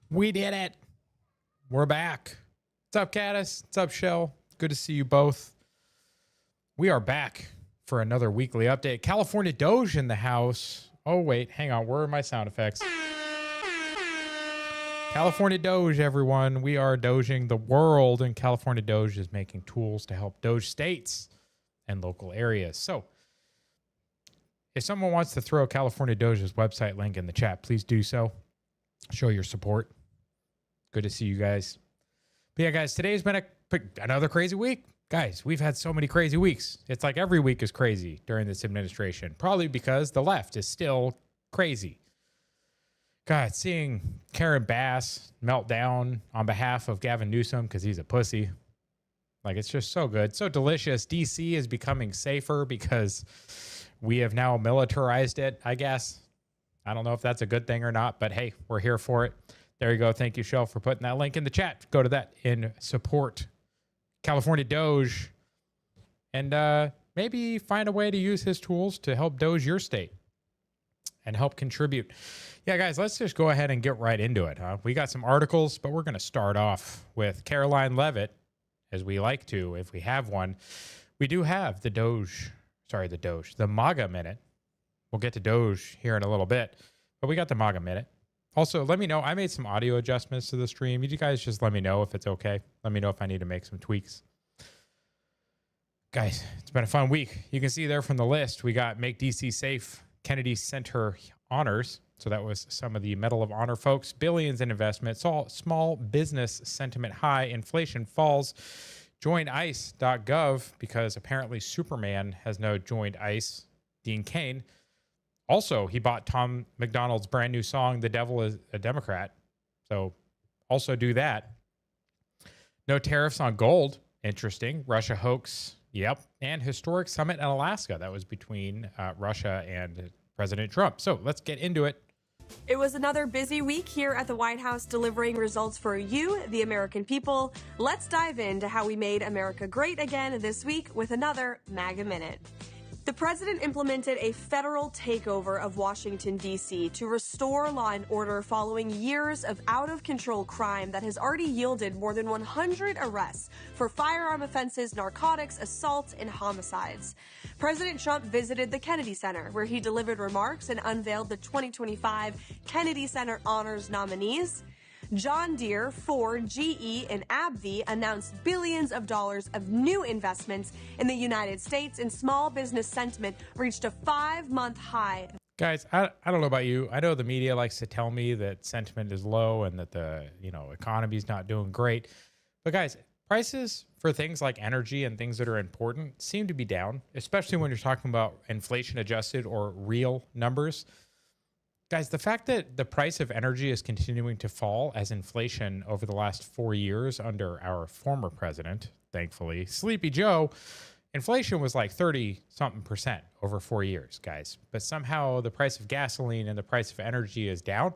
We did it. We're back. What's up, Caddis? What's up, Shell? Good to see you both. We are back for another weekly update. California Doge in the house. Oh, wait. Hang on. Where are my sound effects? California Doge, everyone. We are doging the world, and California Doge is making tools to help Doge states and local areas. So if someone wants to throw California Doge's website link in the chat, please do so. Show your support. Good to see you guys. But yeah, guys, today's been another crazy week. Guys, we've had so many crazy weeks. It's like every week is crazy during this administration, probably because the left is still crazy. God, seeing Karen Bass melt down on behalf of Gavin Newsom because he's a pussy. Like, it's just so good. So delicious. DC is becoming safer because we have now militarized it, I guess. I don't know if that's a good thing or not, but hey, we're here for it. There you go. Thank you, Shell, for putting that link in the chat. Go to that and support California Doge and maybe find a way to use his tools to help Doge your state and help contribute. Yeah, guys, let's just go ahead and get right into it. We got some articles, but we're going to start off with Caroline Leavitt, as we like to, if we have one. We do have the MAGA Minute. We'll get to Doge here in a little bit, but we got the MAGA Minute. Also, let me know. I made some audio adjustments to the stream. You guys just let me know if it's okay. Let me know if I need to make some tweaks. Guys, it's been a fun week. You can see there from the list, we got Make DC Safe, Kennedy Center Honors. So that was some of the Medal of Honor folks. Billions in investments. Small business sentiment high. Inflation falls. Join ICE.gov because apparently Superman has now joined ICE. Dean Cain. Also, he bought Tom McDonald's brand new song, The Devil is a Democrat. So also do that. No tariffs on gold. Interesting. Russia hoax. Yep. And historic summit in Alaska. That was between Russia and President Trump. So let's get into it. It was another busy week here at the White House, delivering results for you, the American people. Let's dive into how we made America great again this week with another MAGA Minute. The president implemented a federal takeover of Washington, D.C. to restore law and order following years of out-of-control crime that has already yielded more than 100 arrests for firearm offenses, narcotics, assaults, and homicides. President Trump visited the Kennedy Center, where he delivered remarks and unveiled the 2025 Kennedy Center Honors nominees. John Deere, Ford, GE, and AbbVie announced billions of dollars of new investments in the United States, and small business sentiment reached a 5-month high. Guys, I don't know about you. I know the media likes to tell me that sentiment is low and that the economy's not doing great. But guys, prices for things like energy and things that are important seem to be down, especially when you're talking about inflation adjusted or real numbers. Guys, the fact that the price of energy is continuing to fall as inflation over the last 4 years under our former president, thankfully, Sleepy Joe, inflation was like 30-something% over 4 years, guys. But somehow the price of gasoline and the price of energy is down.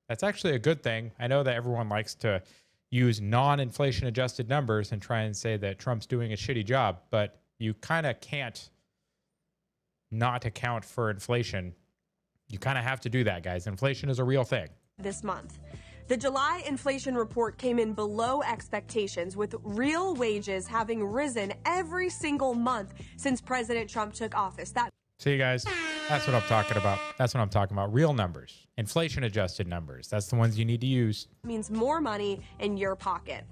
That's actually a good thing. I know that everyone likes to use non-inflation adjusted numbers and try and say that Trump's doing a shitty job, but you kind of can't not account for inflation. You kind of have to do that, guys. Inflation is a real thing. This month, the July inflation report came in below expectations, with real wages having risen every single month since President Trump took office. See, guys, that's what I'm talking about. That's what I'm talking about. Real numbers, inflation adjusted numbers. That's the ones you need to use. Means more money in your pocket.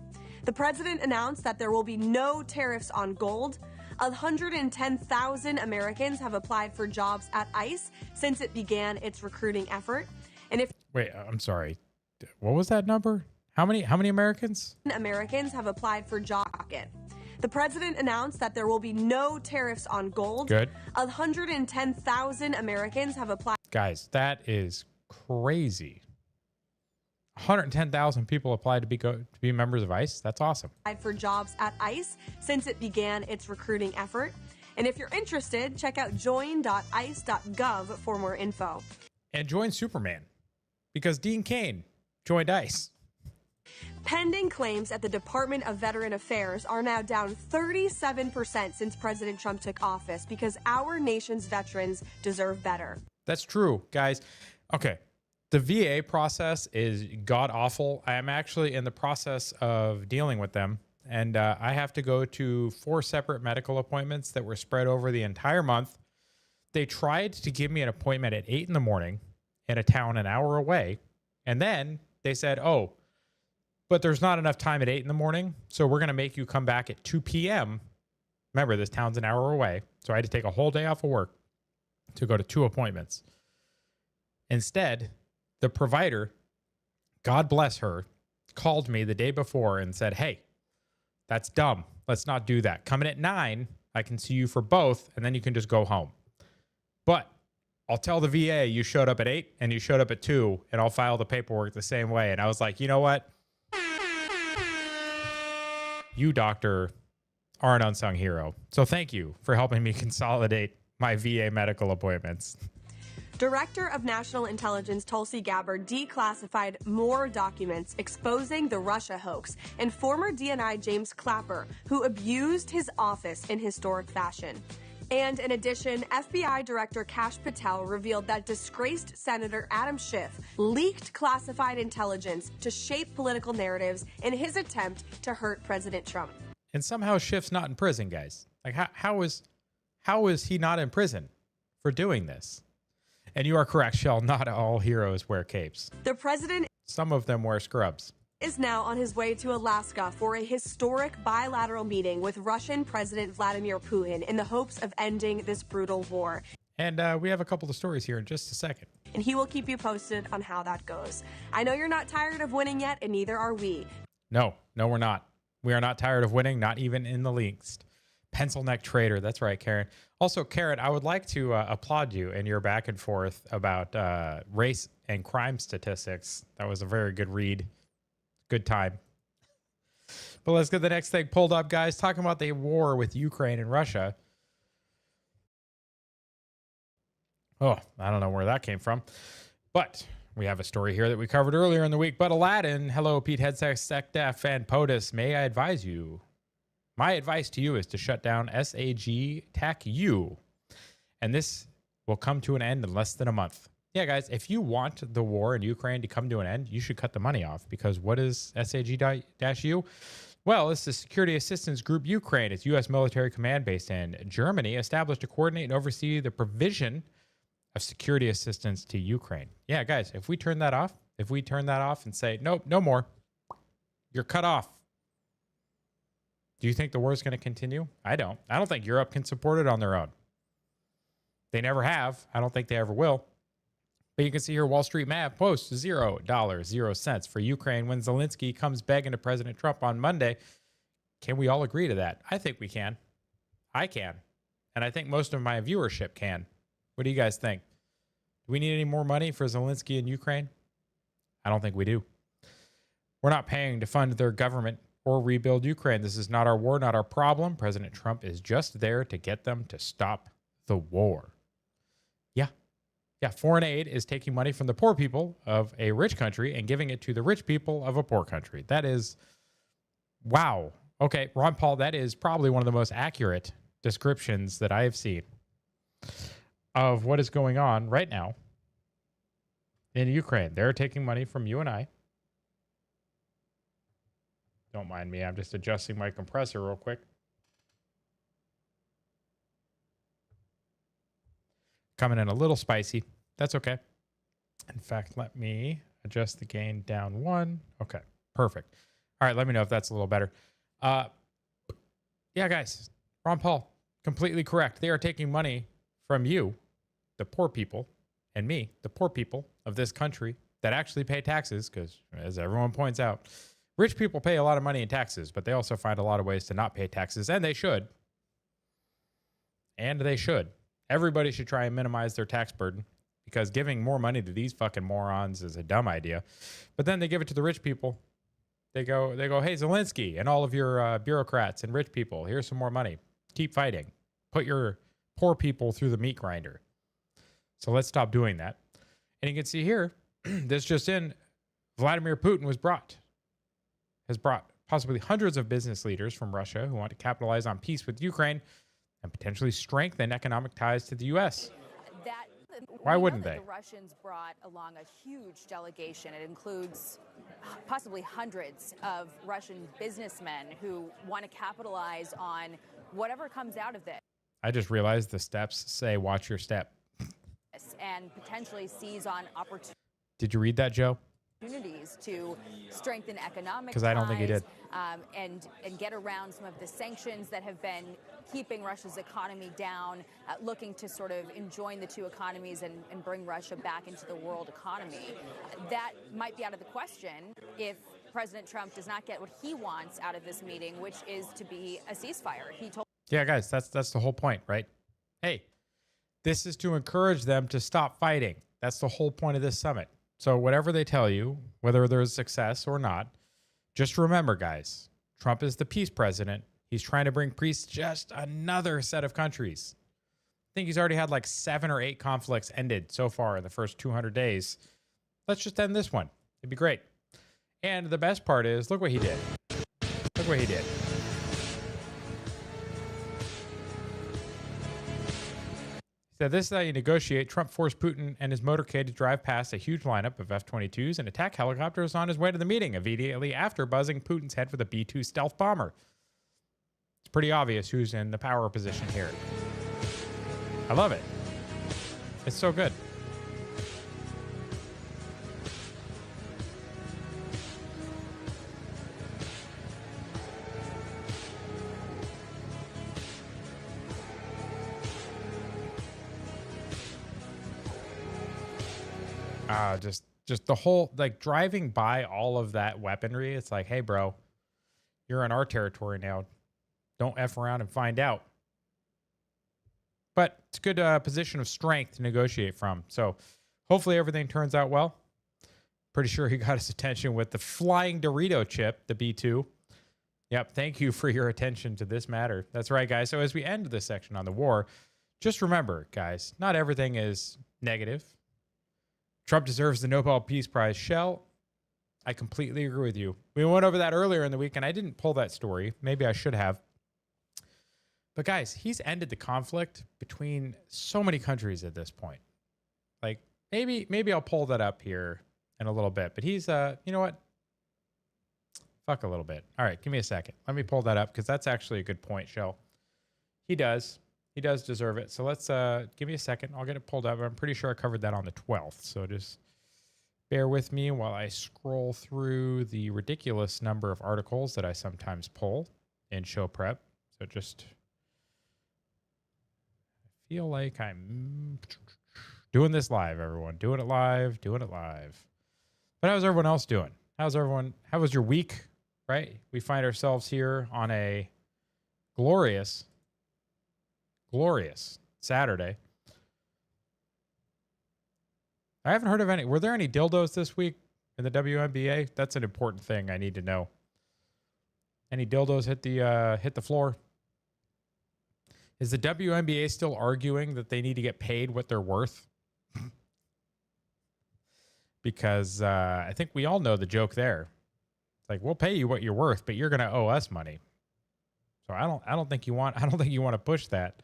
The president announced that there will be no tariffs on gold. 110,000 Americans have applied for jobs at ICE since it began its recruiting effort. Wait, I'm sorry. What was that number? How many Americans? Americans have applied for jobs. The president announced that there will be no tariffs on gold. Good. 110,000 Americans have applied. Guys, that is crazy. 110,000 people applied to be members of ICE. That's awesome. For jobs at ICE since it began its recruiting effort. And if you're interested, check out join.ice.gov for more info. And join Superman, because Dean Cain joined ICE. Pending claims at the Department of Veteran Affairs are now down 37% since President Trump took office, because our nation's veterans deserve better. That's true, guys. Okay. The VA process is god awful. I am actually in the process of dealing with them, and I have to go to 4 separate medical appointments that were spread over the entire month. They tried to give me an appointment at 8 in the morning in a town an hour away, and then they said, "Oh, but there's not enough time at 8 in the morning, so we're going to make you come back at 2 p.m." Remember, this town's an hour away, so I had to take a whole day off of work to go to 2 appointments. Instead, the provider, God bless her, called me the day before and said, "Hey, that's dumb. Let's not do that. Come in at 9. I can see you for both, and then you can just go home. But I'll tell the VA you showed up at 8 and you showed up at 2, and I'll file the paperwork the same way." And I was like, you know what? You, doctor, are an unsung hero. So thank you for helping me consolidate my VA medical appointments. Director of National Intelligence Tulsi Gabbard declassified more documents exposing the Russia hoax and former DNI James Clapper, who abused his office in historic fashion. And in addition, FBI Director Kash Patel revealed that disgraced Senator Adam Schiff leaked classified intelligence to shape political narratives in his attempt to hurt President Trump. And somehow Schiff's not in prison, guys. Like, how is he not in prison for doing this? And you are correct, Shell. Not all heroes wear capes. The president Some of them wear scrubs. is now on his way to Alaska for a historic bilateral meeting with Russian President Vladimir Putin in the hopes of ending this brutal war. And we have a couple of stories here in just a second. And he will keep you posted on how that goes. I know you're not tired of winning yet, and neither are we. No, we're not. We are not tired of winning, not even in the least. Pencil neck trader. That's right, Karen. Also, Karen, I would like to applaud you in your back and forth about race and crime statistics. That was a very good read. Good time. But let's get the next thing pulled up, guys. Talking about the war with Ukraine and Russia. Oh, I don't know where that came from. But we have a story here that we covered earlier in the week. But Aladdin, hello, Pete Headset, Secdef, and POTUS. May I advise you? My advice to you is to shut down SAG TAC-U. And this will come to an end in less than a month. Yeah, guys, if you want the war in Ukraine to come to an end, you should cut the money off, because what is SAG-U? Well, it's the Security Assistance Group Ukraine. It's U.S. military command based in Germany, established to coordinate and oversee the provision of security assistance to Ukraine. Yeah, guys, if we turn that off and say, nope, no more, you're cut off. Do you think the war is going to continue? I don't. I don't think Europe can support it on their own. They never have. I don't think they ever will. But you can see here, Wall Street Mav posts $0 for Ukraine when Zelensky comes begging to President Trump on Monday. Can we all agree to that? I think we can. I can. And I think most of my viewership can. What do you guys think? Do we need any more money for Zelensky in Ukraine? I don't think we do. We're not paying to fund their government or rebuild Ukraine. This is not our war, not our problem. President Trump is just there to get them to stop the war. Yeah, foreign aid is taking money from the poor people of a rich country and giving it to the rich people of a poor country. That is, wow. Okay, Ron Paul, that is probably one of the most accurate descriptions that I have seen of what is going on right now in Ukraine. They're taking money from you and I. Don't mind me. I'm just adjusting my compressor real quick. Coming in a little spicy. That's okay. In fact, let me adjust the gain down 1. Okay, perfect. All right, let me know if that's a little better. Yeah, guys, Ron Paul, completely correct. They are taking money from you, the poor people, and me, the poor people of this country that actually pay taxes, because as everyone points out, rich people pay a lot of money in taxes, but they also find a lot of ways to not pay taxes, and they should. And they should. Everybody should try and minimize their tax burden, because giving more money to these fucking morons is a dumb idea. But then they give it to the rich people. They go, hey, Zelensky and all of your bureaucrats and rich people, here's some more money. Keep fighting. Put your poor people through the meat grinder. So let's stop doing that. And you can see here, this just in, Vladimir Putin has brought possibly hundreds of business leaders from Russia who want to capitalize on peace with Ukraine and potentially strengthen economic ties to the U.S. That Why wouldn't they? The Russians brought along a huge delegation. It includes possibly hundreds of Russian businessmen who want to capitalize on whatever comes out of this. I just realized the steps say watch your step. And potentially seize on opportunities. Did you read that, Joe? To strengthen economic ties. Because I don't think he did. And get around some of the sanctions that have been keeping Russia's economy down, looking to sort of enjoin the two economies and bring Russia back into the world economy. That might be out of the question if President Trump does not get what he wants out of this meeting, which is to be a ceasefire. He told. Yeah, guys, that's the whole point, right? Hey, this is to encourage them to stop fighting. That's the whole point of this summit. So whatever they tell you, whether there's success or not, just remember, guys, Trump is the peace president. He's trying to bring peace to just another set of countries. I think he's already had like 7 or 8 conflicts ended so far in the first 200 days. Let's just end this one. It'd be great. And the best part is, look what he did. Look what he did. So this is how you negotiate. Trump forced Putin and his motorcade to drive past a huge lineup of F-22s and attack helicopters on his way to the meeting, immediately after buzzing Putin's head with a B-2 stealth bomber. It's pretty obvious who's in the power position here. I love it. It's so good. Just the whole, like, driving by all of that weaponry. It's like, hey, bro, you're in our territory now. Don't F around and find out. But it's a good position of strength to negotiate from. So hopefully everything turns out well. Pretty sure he got his attention with the flying Dorito chip, the B-2. Yep, thank you for your attention to this matter. That's right, guys. So as we end this section on the war, just remember, guys, not everything is negative. Trump deserves the Nobel Peace Prize. Shell, I completely agree with you. We went over that earlier in the week, and I didn't pull that story. Maybe I should have. But guys, he's ended the conflict between so many countries at this point. Like, maybe I'll pull that up here in a little bit. But he's, you know what? Fuck a little bit. All right, give me a second. Let me pull that up because that's actually a good point, Shell. He does. He does deserve it. So let's give me a second. I'll get it pulled up. I'm pretty sure I covered that on the 12th. So just bear with me while I scroll through the ridiculous number of articles that I sometimes pull in show prep. So just feel like I'm doing this live, everyone. Doing it live. But how's everyone else doing? How was your week, right? We find ourselves here on a glorious Saturday. I haven't heard of any. Were there any dildos this week in the WNBA? That's an important thing I need to know. Any dildos hit the floor? Is the WNBA still arguing that they need to get paid what they're worth? Because I think we all know the joke there. It's like, we'll pay you what you're worth, but you're going to owe us money. So I don't think you want to push that.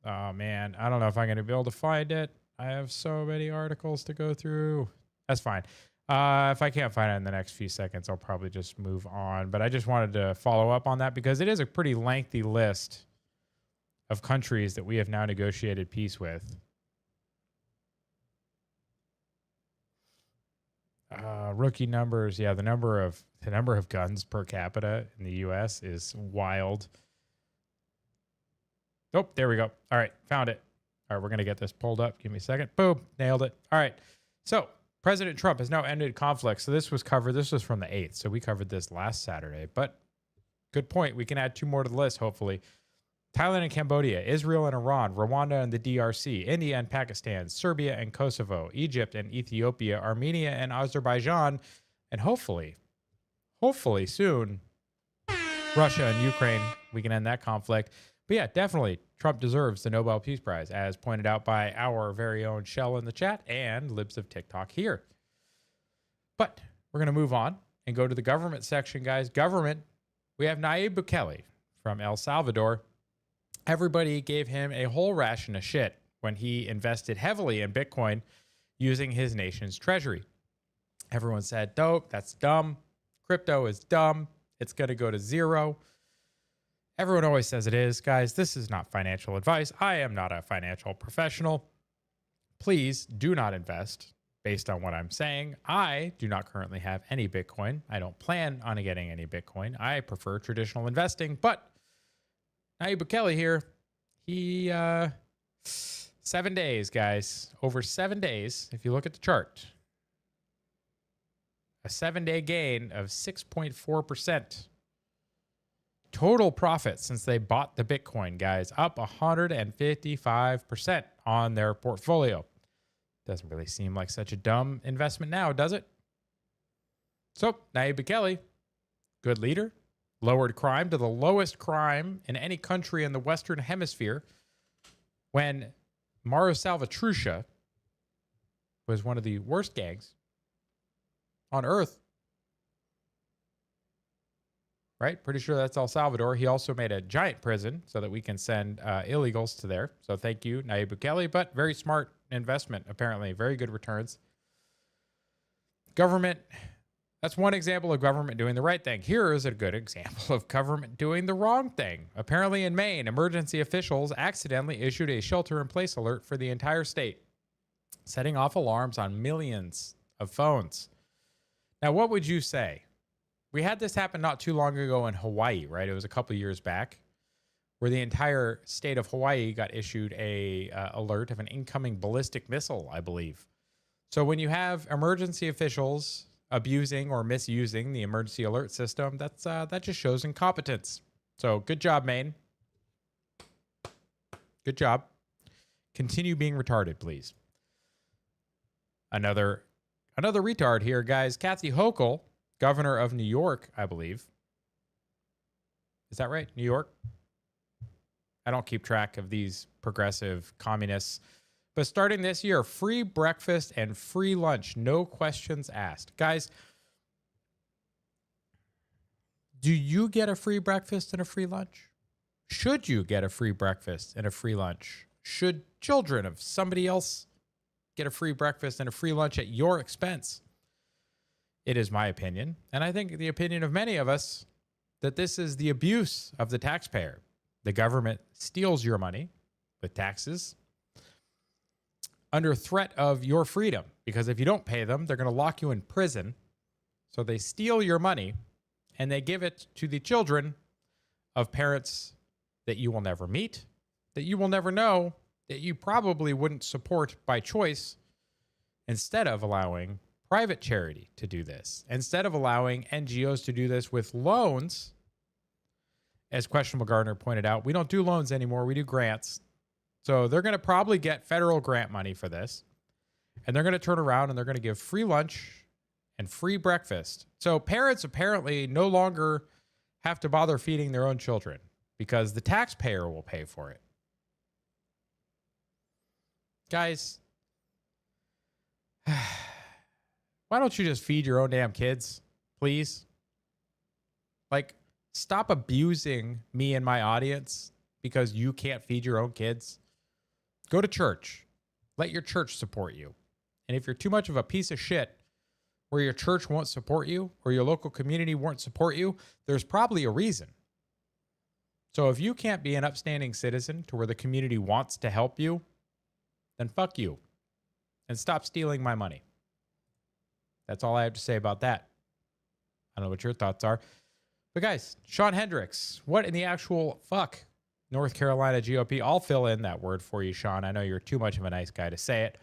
Oh, man. I don't know if I'm going to be able to find it. I have so many articles to go through. That's fine. If I can't find it in the next few seconds, I'll probably just move on. But I just wanted to follow up on that because it is a pretty lengthy list of countries that we have now negotiated peace with. Rookie numbers. Yeah, the number of guns per capita in the U.S. is wild. Oh, there we go. All right, found it. All right, we're going to get this pulled up. Give me a second. Boom, nailed it. All right, so President Trump has now ended conflict. So this was covered. This was from the 8th. So we covered this last Saturday. But good point. We can add 2 more to the list, hopefully. Thailand and Cambodia, Israel and Iran, Rwanda and the DRC, India and Pakistan, Serbia and Kosovo, Egypt and Ethiopia, Armenia and Azerbaijan, and hopefully soon, Russia and Ukraine. We can end that conflict. But yeah, definitely, Trump deserves the Nobel Peace Prize, as pointed out by our very own Shell in the chat and Libs of TikTok here. But we're going to move on and go to the government section, guys. Government, we have Nayib Bukele from El Salvador Everybody gave him a whole ration of shit when he invested heavily in Bitcoin using his nation's treasury. Everyone said, dope, that's dumb. Crypto is dumb. It's going to go to zero. Everyone always says it is. Guys, this is not financial advice. I am not a financial professional. Please do not invest based on what I'm saying. I do not currently have any Bitcoin. I don't plan on getting any Bitcoin. I prefer traditional investing. But Nayib Bukele here, he 7 days, guys. Over 7 days, if you look at the chart, a 7-day gain of 6.4%. Total profit since they bought the Bitcoin, guys, up 155% on their portfolio. Doesn't really seem like such a dumb investment now, does it? So, Nayib Bukele, good leader, lowered crime to the lowest crime in any country in the Western Hemisphere when Mauro Salvatrucha was one of the worst gangs on earth. Right? Pretty sure that's El Salvador. He also made a giant prison so that we can send illegals to there. So thank you, Nayib Bukele, but very smart investment, apparently. Very good returns. Government, that's one example of government doing the right thing. Here is a good example of government doing the wrong thing. Apparently in Maine, emergency officials accidentally issued a shelter-in-place alert for the entire state, setting off alarms on millions of phones. Now, what would you say? We had this happen not too long ago in Hawaii, right? It was a couple years back where the entire state of Hawaii got issued a alert of an incoming ballistic missile, I believe. So when you have emergency officials abusing or misusing the emergency alert system, that just shows incompetence. So good job, Maine. Good job. Continue being retarded, please. Another retard here, guys. Kathy Hochul, governor of New York, I believe. Is that right? New York? I don't keep track of these progressive communists. But starting this year, free breakfast and free lunch, no questions asked. Guys, do you get a free breakfast and a free lunch? Should you get a free breakfast and a free lunch? Should children of somebody else get a free breakfast and a free lunch at your expense? It is my opinion, and I think the opinion of many of us, that this is the abuse of the taxpayer. The government steals your money with taxes under threat of your freedom, because if you don't pay them, they're going to lock you in prison. So they steal your money and they give it to the children of parents that you will never meet, that you will never know, that you probably wouldn't support by choice, instead of allowing private charity to do this, instead of allowing NGOs to do this with loans. As Questionable Gardner pointed out, we don't do loans anymore. We do grants. So they're going to probably get federal grant money for this. And they're going to turn around and they're going to give free lunch and free breakfast. So parents apparently no longer have to bother feeding their own children because the taxpayer will pay for it. Guys, why don't you just feed your own damn kids, please? Like, stop abusing me and my audience because you can't feed your own kids. Go to church. Let your church support you. And if you're too much of a piece of shit where your church won't support you or your local community won't support you, there's probably a reason. So if you can't be an upstanding citizen to where the community wants to help you, then fuck you and stop stealing my money. That's all I have to say about that. I don't know what your thoughts are. But guys, Sean Hendricks, what in the actual fuck? North Carolina GOP. I'll fill in that word for you, Sean. I know you're too much of a nice guy to say it.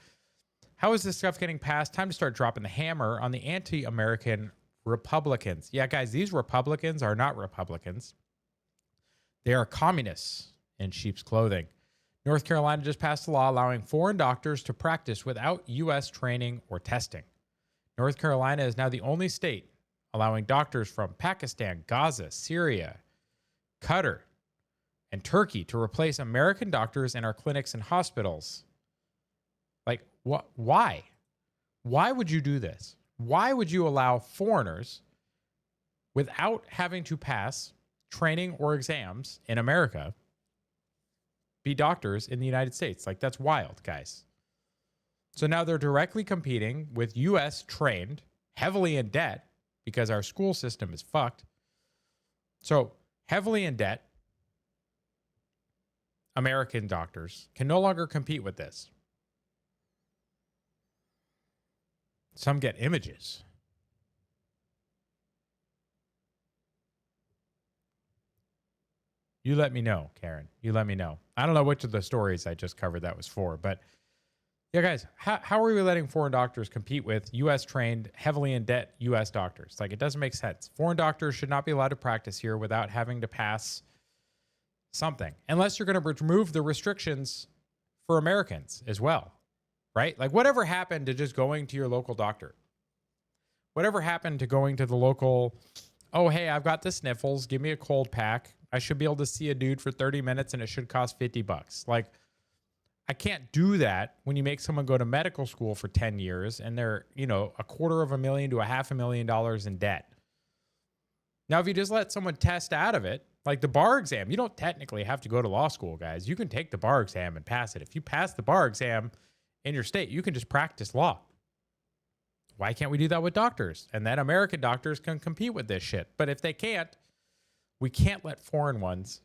How is this stuff getting passed? Time to start dropping the hammer on the anti-American Republicans. Yeah, guys, these Republicans are not Republicans. They are communists in sheep's clothing. North Carolina just passed a law allowing foreign doctors to practice without U.S. training or testing. North Carolina is now the only state allowing doctors from Pakistan, Gaza, Syria, Qatar, and Turkey to replace American doctors in our clinics and hospitals. Like, what? Why? Why would you do this? Why would you allow foreigners without having to pass training or exams in America be doctors in the United States. Like, that's wild, guys. So now they're directly competing with U.S. trained, heavily in debt, because our school system is fucked. So heavily in debt, American doctors can no longer compete with this. Some get images. You let me know, Karen. You let me know. I don't know which of the stories I just covered that was for, but yeah, guys, how are we letting foreign doctors compete with U.S. trained, heavily in debt U.S. doctors? Like, it doesn't make sense. Foreign doctors should not be allowed to practice here without having to pass something, unless you're going to remove the restrictions for Americans as well, right? Like, whatever happened to just going to your local doctor? Whatever happened to going to the local, oh, hey, I've got the sniffles, give me a cold pack. I should be able to see a dude for 30 minutes and it should cost $50. Like, I can't do that when you make someone go to medical school for 10 years and they're, $250,000 to $500,000 in debt. Now, if you just let someone test out of it, like the bar exam, you don't technically have to go to law school, guys. You can take the bar exam and pass it. If you pass the bar exam in your state, you can just practice law. Why can't we do that with doctors? And then American doctors can compete with this shit. But if they can't, we can't let foreign ones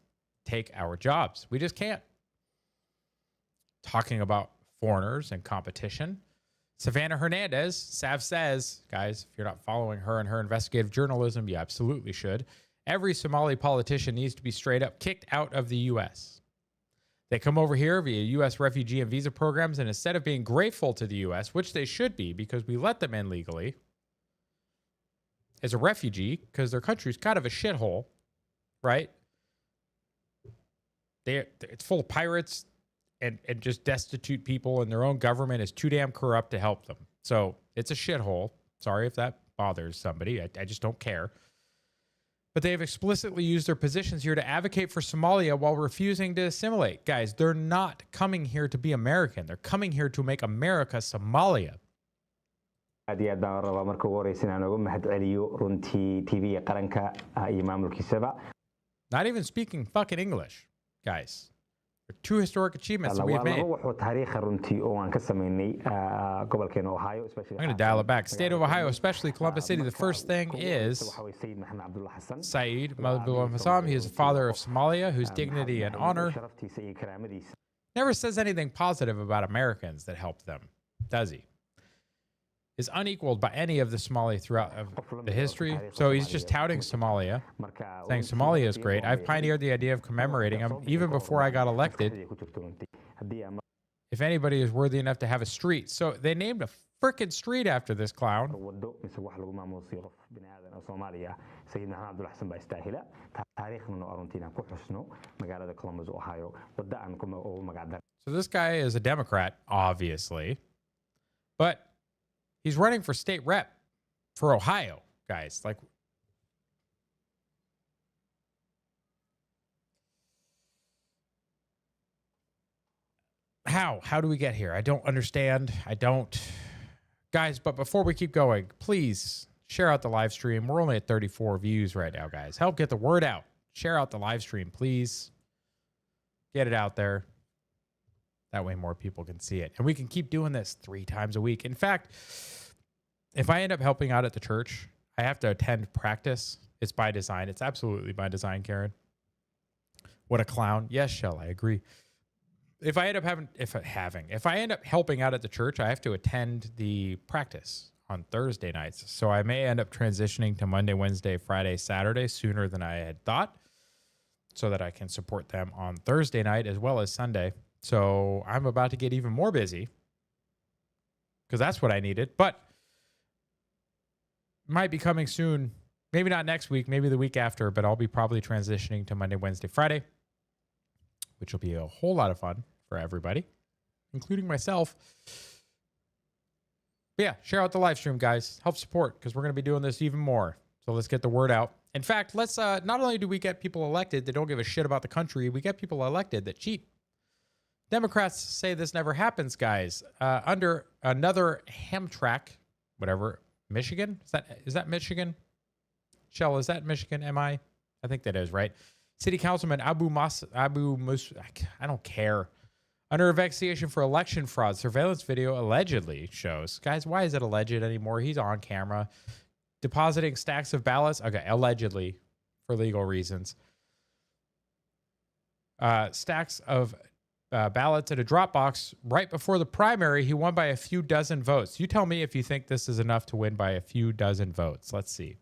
take our jobs. We just can't. Talking about foreigners and competition, Savannah Hernandez, Sav says, guys, if you're not following her and her investigative journalism, you absolutely should. Every Somali politician needs to be straight up kicked out of the U.S. They come over here via U.S. refugee and visa programs, and instead of being grateful to the U.S., which they should be because we let them in legally, as a refugee, because their country's kind of a shithole, right? It's full of pirates and just destitute people, and their own government is too damn corrupt to help them. So it's a shithole. Sorry if that bothers somebody. I just don't care. But they have explicitly used their positions here to advocate for Somalia while refusing to assimilate. Guys, they're not coming here to be American. They're coming here to make America Somalia. aad iyo aad baan rabaa marka ugu horeysa inaan uga mahadceliyo runtii TV qaranka iyo maamulkiisaba. Not even speaking fucking English, guys. They're two historic achievements that we've made. I'm going to dial it back. State of Ohio, especially Columbus City. The first thing is Saeed Mahmoud Hassam. He is the father of Somalia, whose dignity and honor never says anything positive about Americans that helped them, does he? Is unequaled by any of the Somali throughout the history. So he's just touting Somalia, saying Somalia is great. I've pioneered the idea of commemorating him even before I got elected. If anybody is worthy enough to have a street. So they named a frickin' street after this clown. So this guy is a Democrat, obviously. But he's running for state rep for Ohio, guys. Like, how do we get here? I don't understand. Guys, but before we keep going, please share out the live stream. We're only at 34 views right now, guys. Help get the word out. Share out the live stream, please. Get it out there. That way more people can see it. And we can keep doing this 3 times a week. In fact, if I end up helping out at the church, I have to attend practice. It's by design. It's absolutely by design, Karen. What a clown. Yes, Shell, I agree. If I end up helping out at the church, I have to attend the practice on Thursday nights. So I may end up transitioning to Monday, Wednesday, Friday, Saturday sooner than I had thought, so that I can support them on Thursday night as well as Sunday. So I'm about to get even more busy because that's what I needed. But might be coming soon. Maybe not next week, maybe the week after, but I'll be probably transitioning to Monday, Wednesday, Friday, which will be a whole lot of fun for everybody, including myself. But yeah, share out the live stream, guys. Help support because we're going to be doing this even more. So let's get the word out. In fact, let's not only do we get people elected that don't give a shit about the country, we get people elected that cheat. Democrats say this never happens, guys. Under another Hamtramck, whatever, Michigan? Is that Michigan? Shell, is that Michigan? I think that is, right? City Councilman I don't care. Under investigation for election fraud. Surveillance video allegedly shows. Guys, why is it alleged anymore? He's on camera. Depositing stacks of ballots. Okay, allegedly for legal reasons. Stacks of ballots in a drop box right before the primary. He won by a few dozen votes. You tell me if you think this is enough to win by a few dozen votes. Let's see.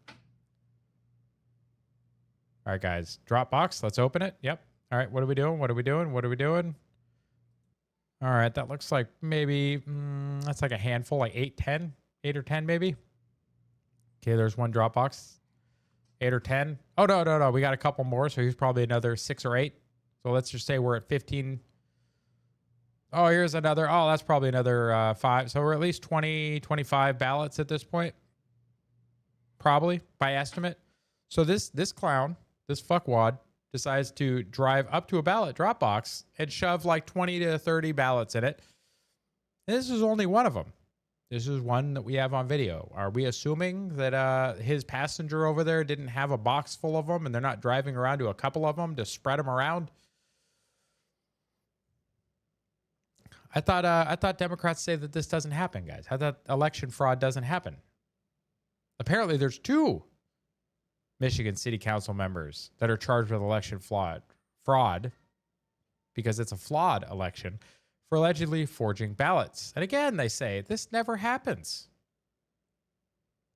All right, guys. Drop box. Let's open it. Yep. All right. What are we doing? What are we doing? What are we doing? All right. That looks like maybe that's like a handful, like 8 or 10 maybe. Okay, there's one drop box. 8 or 10. Oh, no. We got a couple more, so here's probably another 6 or 8. So let's just say we're at 15. Oh, here's another. Oh, that's probably another 5. So we're at least 20, 25 ballots at this point. Probably, by estimate. So this clown, this fuckwad, decides to drive up to a ballot drop box and shove like 20 to 30 ballots in it. And this is only one of them. This is one that we have on video. Are we assuming that his passenger over there didn't have a box full of them and they're not driving around to a couple of them to spread them around? I thought Democrats say that this doesn't happen, guys. I thought election fraud doesn't happen. Apparently there's 2 Michigan City Council members that are charged with election fraud because it's a flawed election for allegedly forging ballots. And again, they say this never happens.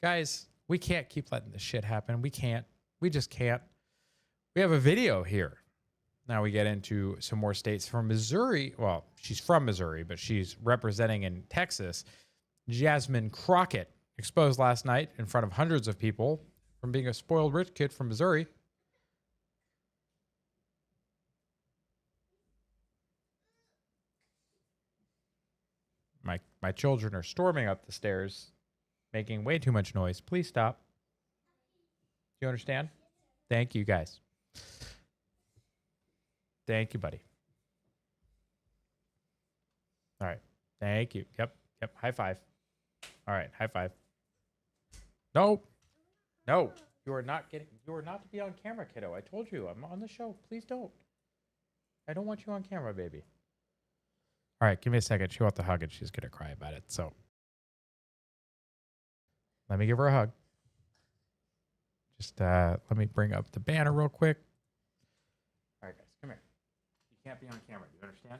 Guys, we can't keep letting this shit happen. We can't. We just can't. We have a video here. Now we get into some more states from Missouri. Well, she's from Missouri, but she's representing in Texas. Jasmine Crockett exposed last night in front of hundreds of people from being a spoiled rich kid from Missouri. My children are storming up the stairs, making way too much noise. Please stop. Do you understand? Thank you, guys. Thank you, buddy. All right. Thank you. Yep. High five. All right. High five. No. You are not to be on camera, kiddo. I told you. I'm on the show. Please don't. I don't want you on camera, baby. All right. Give me a second. She wants the hug and she's going to cry about it. So let me give her a hug. Just let me bring up the banner real quick. All right, guys. Come here. You can't be on camera. You understand?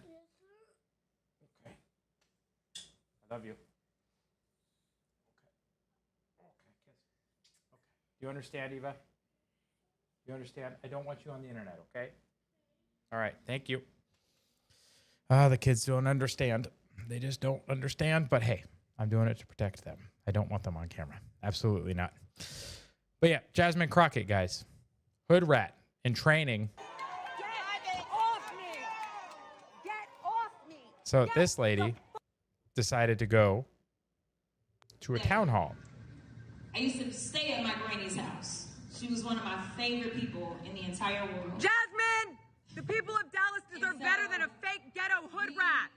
Okay. I love you. Okay, kiss. Okay. Do you understand, Eva? You understand? I don't want you on the internet, okay? All right, thank you. The kids don't understand. They just don't understand, but hey, I'm doing it to protect them. I don't want them on camera. Absolutely not. But yeah, Jasmine Crockett, guys. Hood rat in training. Get off me! Get off me! So this lady decided to go to a town hall. I used to stay at my granny's house. She was one of my favorite people in the entire world. Jasmine! The people of Dallas deserve better than a fake ghetto hood rat!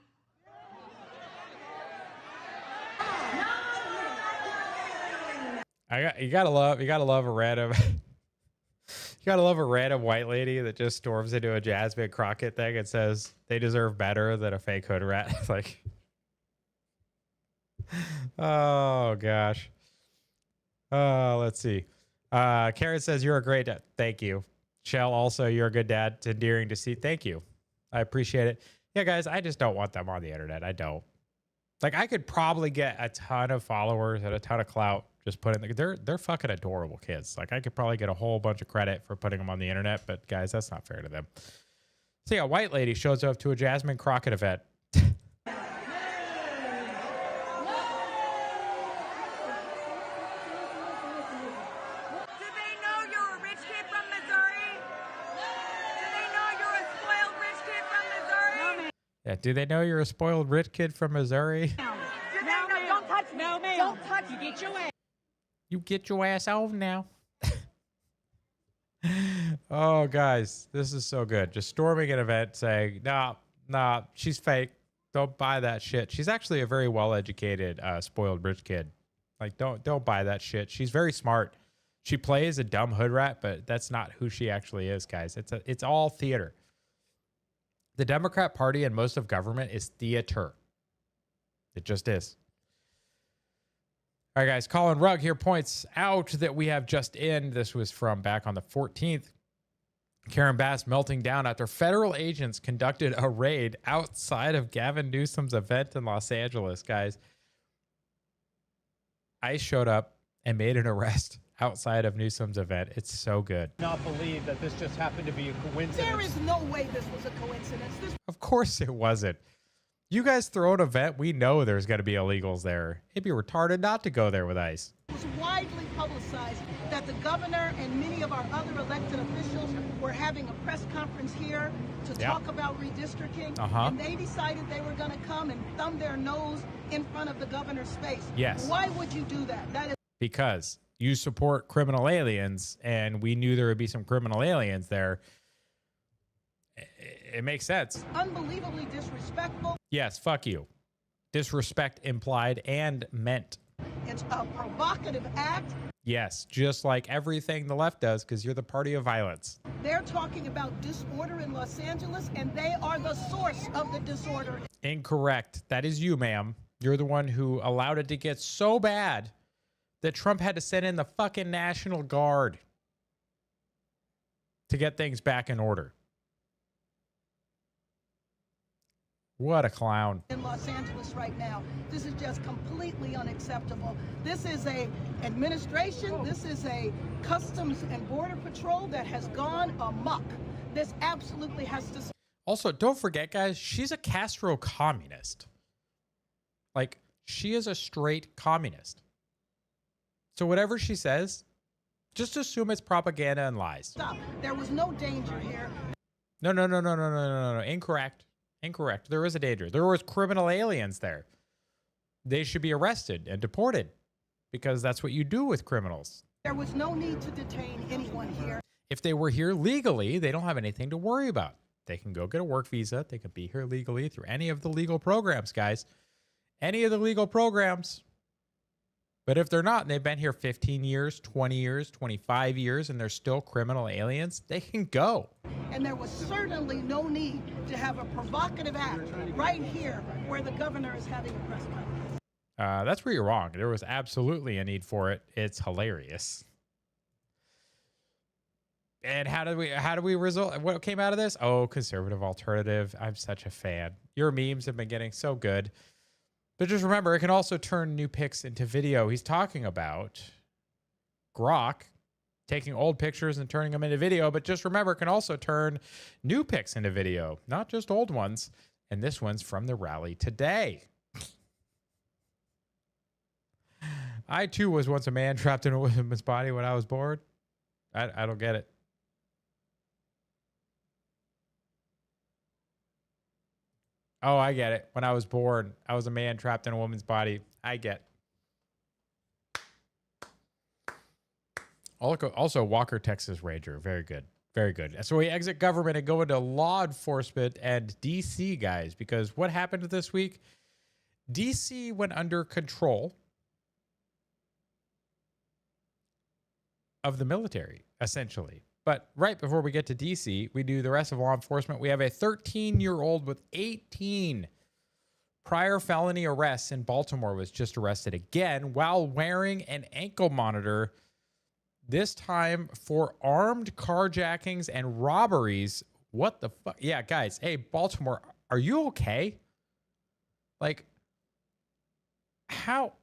You gotta love a random white lady that just storms into a Jasmine Crockett thing and says they deserve better than a fake hood rat. Like, oh gosh. Let's see. Karen says you're a great dad. Thank you. Shell, also you're a good dad. It's endearing to see. Thank you. I appreciate it. Yeah, guys, I just don't want them on the internet. I don't. Like, I could probably get a ton of followers and a ton of clout just putting they're fucking adorable kids. Like, I could probably get a whole bunch of credit for putting them on the internet, but guys, that's not fair to them. So yeah, a white lady shows up to a Jasmine Crockett event. Yeah, do they know you're a spoiled rich kid from Missouri? Don't touch me! No, ma'am. Don't touch me! Get your ass! You get your ass over now. Oh, guys, this is so good. Just storming an event saying, nah, she's fake. Don't buy that shit. She's actually a very well-educated, spoiled rich kid. Like, don't buy that shit. She's very smart. She plays a dumb hood rat, but that's not who she actually is, guys. It's all theater. The Democrat Party and most of government is theater. It just is. All right, guys. Colin Rugg here points out that we have just in. This was from back on the 14th. Karen Bass melting down after federal agents conducted a raid outside of Gavin Newsom's event in Los Angeles, guys. ICE showed up and made an arrest outside of Newsom's event. It's so good. Not believe that this just happened to be a coincidence. There is no way this was a coincidence. Of course it wasn't. You guys throw an event, we know there's going to be illegals there. It'd be retarded not to go there with ICE. It was widely publicized that the governor and many of our other elected officials were having a press conference here to talk about redistricting. And they decided they were going to come and thumb their nose in front of the governor's face. Yes. Why would you do that? That is because you support criminal aliens, and we knew there would be some criminal aliens there. It makes sense. Unbelievably disrespectful. Yes, fuck you. Disrespect implied and meant. It's a provocative act. Yes, just like everything the left does, because you're the party of violence. They're talking about disorder in Los Angeles, and they are the source of the disorder. Incorrect. That is you, ma'am. You're the one who allowed it to get so bad that Trump had to send in the fucking National Guard to get things back in order. What a clown. In Los Angeles right now. This is just completely unacceptable. This is a administration, this is a Customs and Border Patrol that has gone amok. This absolutely has to... Also, don't forget, guys, she's a Castro communist. Like, she is a straight communist. So whatever she says, just assume it's propaganda and lies. Stop. There was no danger here. No. Incorrect. Incorrect. There was a danger. There was criminal aliens there. They should be arrested and deported because that's what you do with criminals. There was no need to detain anyone here. If they were here legally, they don't have anything to worry about. They can go get a work visa. They can be here legally through any of the legal programs, guys. Any of the legal programs. But if they're not, and they've been here 15 years, 20 years, 25 years, and they're still criminal aliens, they can go. And there was certainly no need to have a provocative act right here where the governor is having a press conference. That's where you're wrong. There was absolutely a need for it. It's hilarious. And how do we result? What came out of this? Oh, conservative alternative. I'm such a fan. Your memes have been getting so good. But just remember, it can also turn new pics into video. He's talking about Grok taking old pictures and turning them into video. But just remember, it can also turn new pics into video, not just old ones. And this one's from the rally today. I, too, was once a man trapped in a woman's body when I was bored. I don't get it. Oh, I get it. When I was born, I was a man trapped in a woman's body. I get. Also, Walker, Texas Ranger. Very good. Very good. So we exit government and go into law enforcement and DC, guys, because what happened this week? DC went under control of the military, essentially. But right before we get to DC, we do the rest of law enforcement. We have a 13-year-old with 18 prior felony arrests in Baltimore was just arrested again while wearing an ankle monitor, this time for armed carjackings and robberies. What the fuck? Yeah, guys. Hey, Baltimore, are you okay? Like, how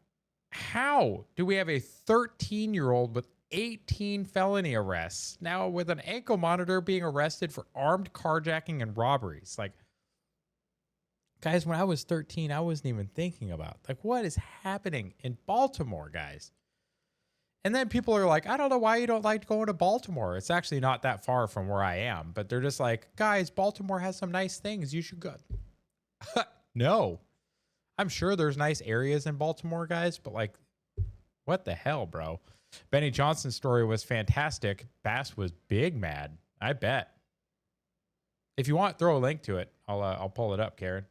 do we have a 13-year-old with 18 felony arrests now with an ankle monitor being arrested for armed carjacking and robberies? Like, guys, when I was 13, I wasn't even thinking about, like, what is happening in Baltimore, guys? And then people are like, I don't know why you don't like going to Baltimore. It's actually not that far from where I am, but they're just like, guys, Baltimore has some nice things. You should go. No, I'm sure there's nice areas in Baltimore, guys, but like, what the hell, bro? Benny Johnson's story was fantastic. Bass was big mad. I bet. If you want, throw a link to it. I'll pull it up, Karen.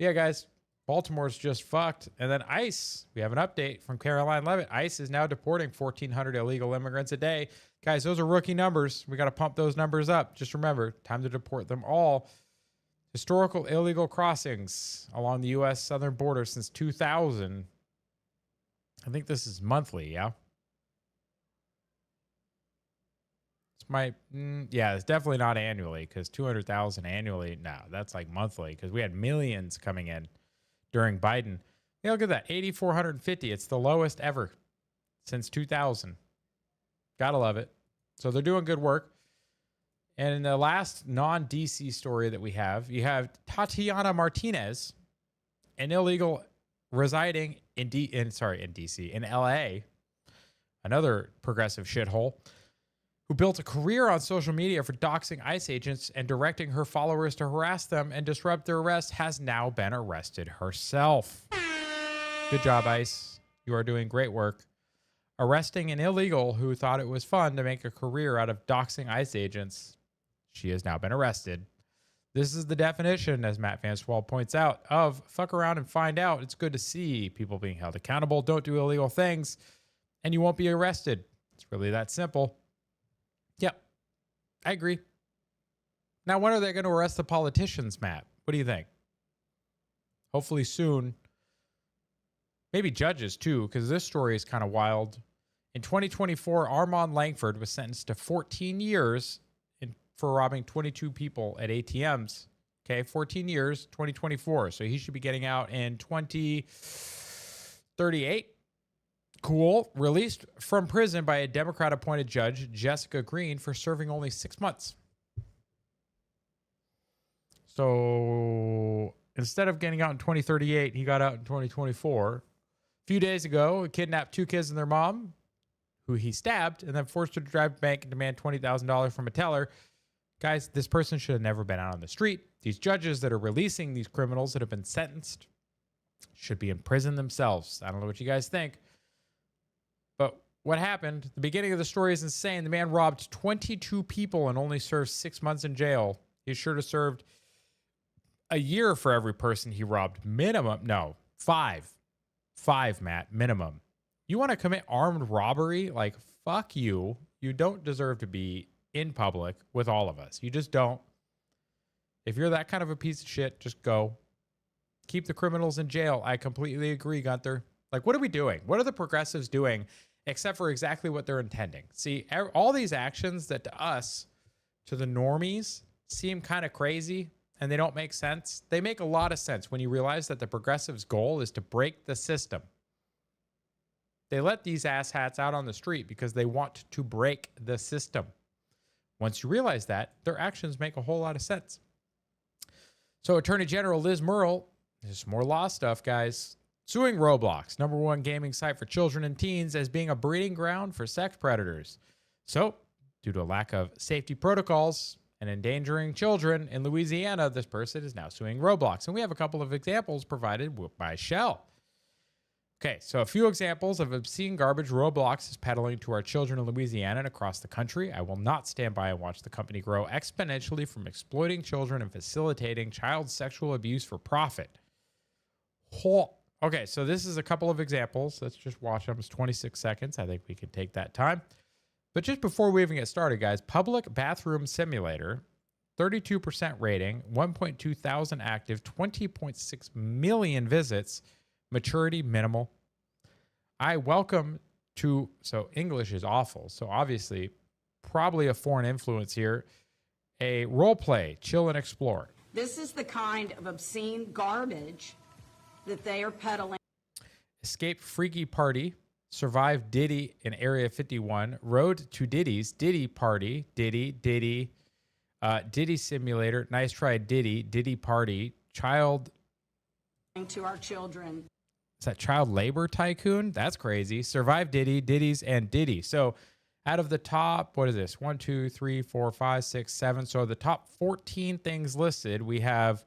Yeah, guys. Baltimore's just fucked. And then ICE, we have an update from Caroline Levitt. ICE is now deporting 1,400 illegal immigrants a day. Guys, those are rookie numbers. We got to pump those numbers up. Just remember, time to deport them all. Historical illegal crossings along the U.S. southern border since 2000. I think this is monthly, yeah? It's definitely not annually, because 200,000 annually, no, that's like monthly, because we had millions coming in during Biden. Yeah, look at that, 8,450. It's the lowest ever since 2000. Gotta love it. So they're doing good work. And in the last non-DC story that we have, you have Tatiana Martinez, an illegal residing in DC, in LA, another progressive shithole, who built a career on social media for doxing ICE agents and directing her followers to harass them and disrupt their arrest, has now been arrested herself. Good job, ICE. You are doing great work. Arresting an illegal who thought it was fun to make a career out of doxing ICE agents. She has now been arrested. This is the definition, as Matt Vanswald points out, of fuck around and find out. It's good to see people being held accountable. Don't do illegal things, and you won't be arrested. It's really that simple. Yep, I agree. Now, when are they going to arrest the politicians, Matt? What do you think? Hopefully soon. Maybe judges, too, because this story is kind of wild. In 2024, Armand Langford was sentenced to 14 years for robbing 22 people at ATMs. Okay, 14 years, 2024. So he should be getting out in 2038. Cool. Released from prison by a Democrat-appointed judge, Jessica Green, for serving only 6 months. So instead of getting out in 2038, he got out in 2024. A few days ago, he kidnapped 2 kids and their mom, who he stabbed, and then forced her to drive to the bank and demand $20,000 from a teller. Guys, this person should have never been out on the street. These judges that are releasing these criminals that have been sentenced should be in prison themselves. I don't know what you guys think. But what happened? The beginning of the story is insane. The man robbed 22 people and only served 6 months in jail. He should have served a year for every person he robbed. Minimum. No, 5. 5, Matt. Minimum. You want to commit armed robbery? Like, fuck you. You don't deserve to be in public with all of us. You just don't. If you're that kind of a piece of shit, just go. Keep the criminals in jail. I completely agree, Gunther. Like, what are we doing? What are the progressives doing except for exactly what they're intending? See, all these actions that to us, to the normies, seem kind of crazy and they don't make sense. They make a lot of sense when you realize that the progressives' goal is to break the system. They let these asshats out on the street because they want to break the system. Once you realize that, their actions make a whole lot of sense. So Attorney General Liz Murrill, there's more law stuff, guys, suing Roblox, #1 gaming site for children and teens, as being a breeding ground for sex predators. So, due to a lack of safety protocols and endangering children in Louisiana, this person is now suing Roblox. And we have a couple of examples provided by Shell. Okay, so a few examples of obscene garbage Roblox is peddling to our children in Louisiana and across the country. I will not stand by and watch the company grow exponentially from exploiting children and facilitating child sexual abuse for profit. Okay, so this is a couple of examples. Let's just watch them. It's 26 seconds. I think we can take that time. But just before we even get started, guys, Public Bathroom Simulator, 32% rating, 1.2 thousand active, 20.6 million visits, maturity minimal. I welcome to, so English is awful. So obviously, probably a foreign influence here. A role play, chill and explore. This is the kind of obscene garbage that they are peddling. Escape Freaky Party, survive Diddy in Area 51, Road to Diddy's, Diddy Party, Diddy Simulator, nice try Diddy, Diddy Party, child. To our children. Is that child labor tycoon? That's crazy. Survive Diddy, Diddy's, and Diddy. So out of the top, what is this? 1, 2, 3, 4, 5, 6, 7. So the top 14 things listed, we have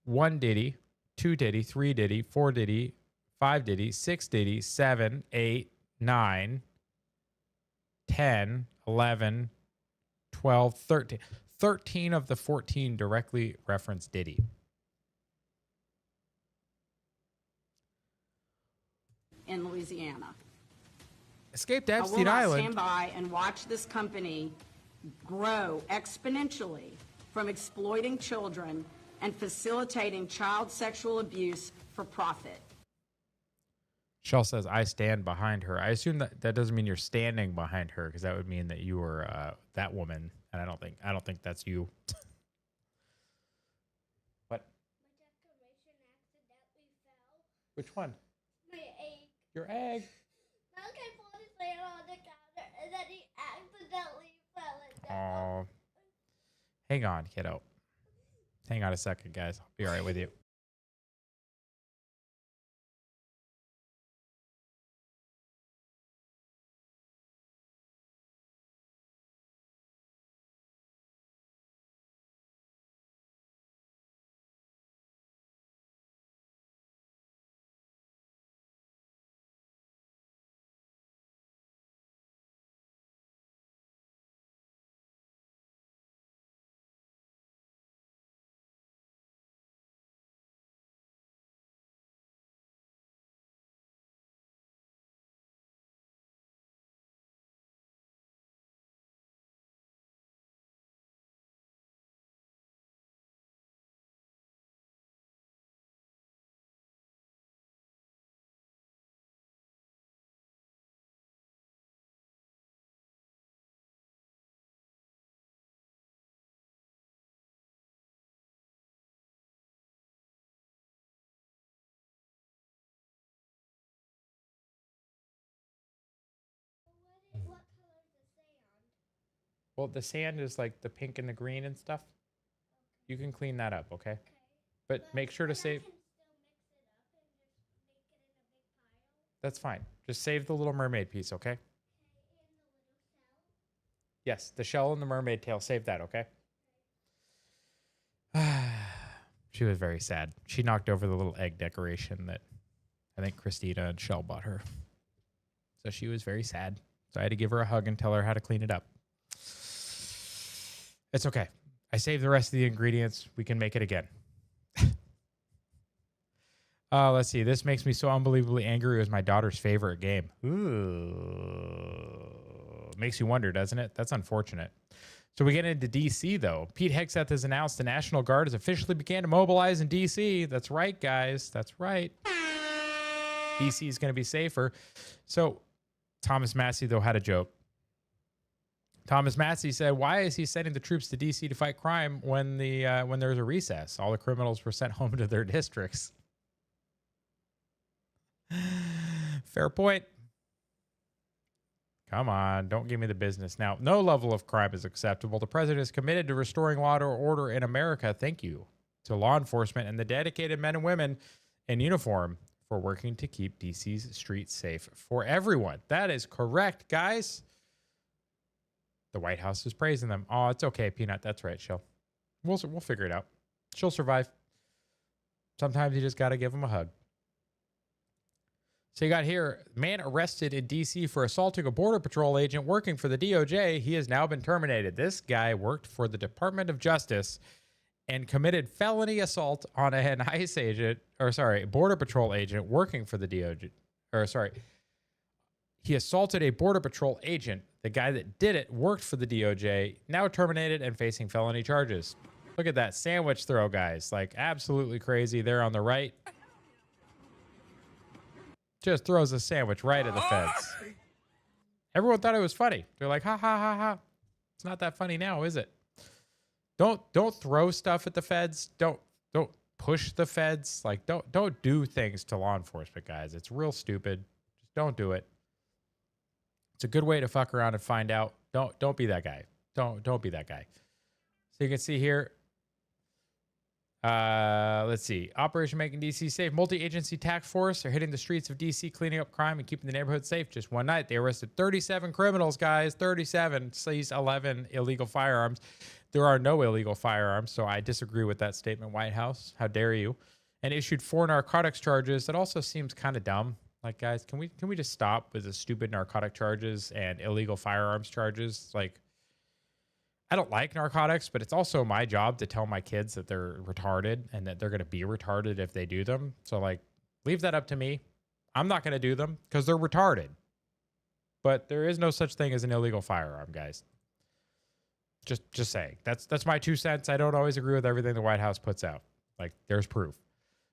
1 Diddy, 2 Diddy, 3 Diddy, 4 Diddy, 5 Diddy, 6 Diddy, 7, 8, 9, 10, 11, 12, 13. 13 of the 14 directly reference Diddy. in Louisiana. Escaped I will Epstein not Island. stand by and watch this company grow exponentially from exploiting children and facilitating child sexual abuse for profit. Shell says, I stand behind her. I assume that doesn't mean you're standing behind her, because that would mean that you were that woman, and I don't think that's you. What? My decoration accidentally fell. Which one? My egg. Your egg. Malcolm put his hand on the counter and then he accidentally fell it down. Oh. Hang on, kiddo. Hang on a second, guys. I'll be all right with you. What color is the sand? Well, the sand is like the pink and the green and stuff. You can clean that up, okay? Okay. But make sure to I save. can still mix it up and just make it in a big pile. That's fine. Just save the Little Mermaid piece, okay? Okay, and the little cell. Yes, the shell and the mermaid tail. Save that, okay? She was very sad. She knocked over the little egg decoration that I think Christina and Shell bought her. So she was very sad. So I had to give her a hug and tell her how to clean it up. It's okay. I saved the rest of the ingredients. We can make it again. Let's see. This makes me so unbelievably angry. It was my daughter's favorite game. Ooh. Makes you wonder, doesn't it? That's unfortunate. So we get into D.C., though. Pete Hegseth has announced the National Guard has officially began to mobilize in D.C. That's right, guys. That's right. D.C. is going to be safer. So Thomas Massey, though, had a joke. Thomas Massey said, why is he sending the troops to D.C. to fight crime when there's a recess? All the criminals were sent home to their districts. Fair point. Come on, don't give me the business now. No level of crime is acceptable. The president is committed to restoring law and order in America. Thank you to law enforcement and the dedicated men and women in uniform for working to keep DC's streets safe for everyone. That is correct, guys. The White House is praising them. Oh, it's okay, Peanut. That's right, Shell. We'll figure it out. She'll survive. Sometimes you just got to give them a hug. So you got here, man arrested in D.C. for assaulting a Border Patrol agent working for the DOJ. He has now been terminated. This guy worked for the Department of Justice and committed felony assault on an ICE agent, Border Patrol agent working for the DOJ. He assaulted a Border Patrol agent. The guy that did it worked for the DOJ, now terminated and facing felony charges. Look at that sandwich throw, guys. Like, absolutely crazy. There on the right. Just throws a sandwich right at the feds. Everyone thought it was funny. They're like, ha, ha, ha, ha. It's not that funny now, is it? Don't throw stuff at the feds. Don't push the feds. Like, don't do things to law enforcement, guys. It's real stupid. Just don't do it. It's a good way to fuck around and find out. Don't be that guy. Don't be that guy. So you can see here. Let's see. Operation Making DC Safe. Multi-agency task force are hitting the streets of DC, cleaning up crime and keeping the neighborhood safe. Just one night, they arrested 37 criminals, guys. 37. Seized 11 illegal firearms. There are no illegal firearms, so I disagree with that statement, White House. How dare you? And issued 4 narcotics charges. That also seems kind of dumb. Like, guys, can we just stop with the stupid narcotic charges and illegal firearms charges? Like, I don't like narcotics, but it's also my job to tell my kids that they're retarded and that they're going to be retarded if they do them. So, like, leave that up to me. I'm not going to do them because they're retarded. But there is no such thing as an illegal firearm, guys. Just saying. That's my 2 cents. I don't always agree with everything the White House puts out. Like, there's proof.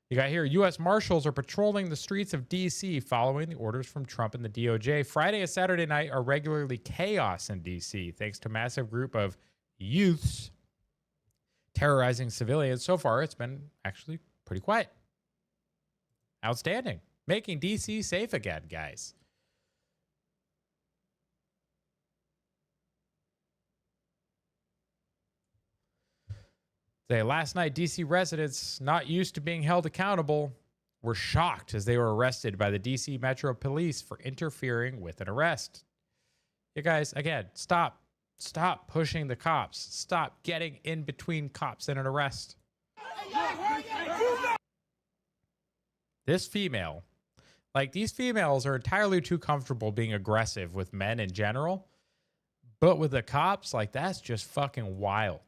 You got here, U.S. Marshals are patrolling the streets of D.C. following the orders from Trump and the DOJ. Friday and Saturday night are regularly chaos in D.C. thanks to a massive group of youths terrorizing civilians. So far, it's been actually pretty quiet. Outstanding. Making D.C. safe again, guys. Last night, D.C. residents not used to being held accountable were shocked as they were arrested by the D.C. Metro Police for interfering with an arrest. You guys, again, stop. Stop pushing the cops. Stop getting in between cops and an arrest. This female, like these females are entirely too comfortable being aggressive with men in general, but with the cops, like that's just fucking wild.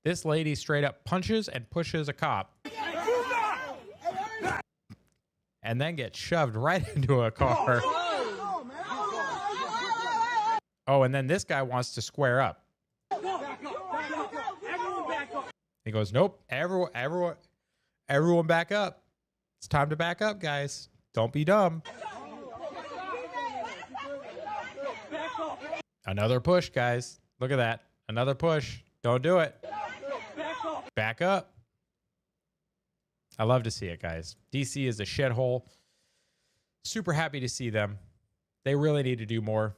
This lady straight up punches and pushes a cop and then gets shoved right into a car. Oh, and then this guy wants to square up. He goes, nope, everyone back up. It's time to back up, guys. Don't be dumb. Another push, guys. Look at that. Another push. Don't do it. Back up. I love to see it, guys. DC is a shithole. Super happy to see them. They really need to do more.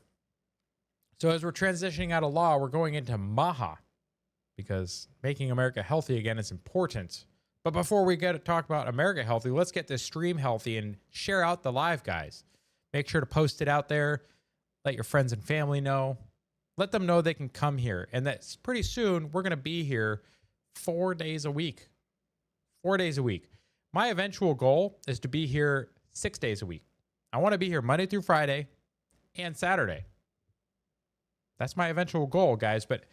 So as we're transitioning out of law, we're going into MAHA because making America healthy again is important. But before we get to talk about America healthy, let's get this stream healthy and share out the live, guys. Make sure to post it out there. Let your friends and family know. Let them know they can come here. And that's pretty soon we're going to be here 4 days a week. 4 days a week. My eventual goal is to be here 6 days a week. I want to be here Monday through Friday and Saturday. That's my eventual goal, guys. But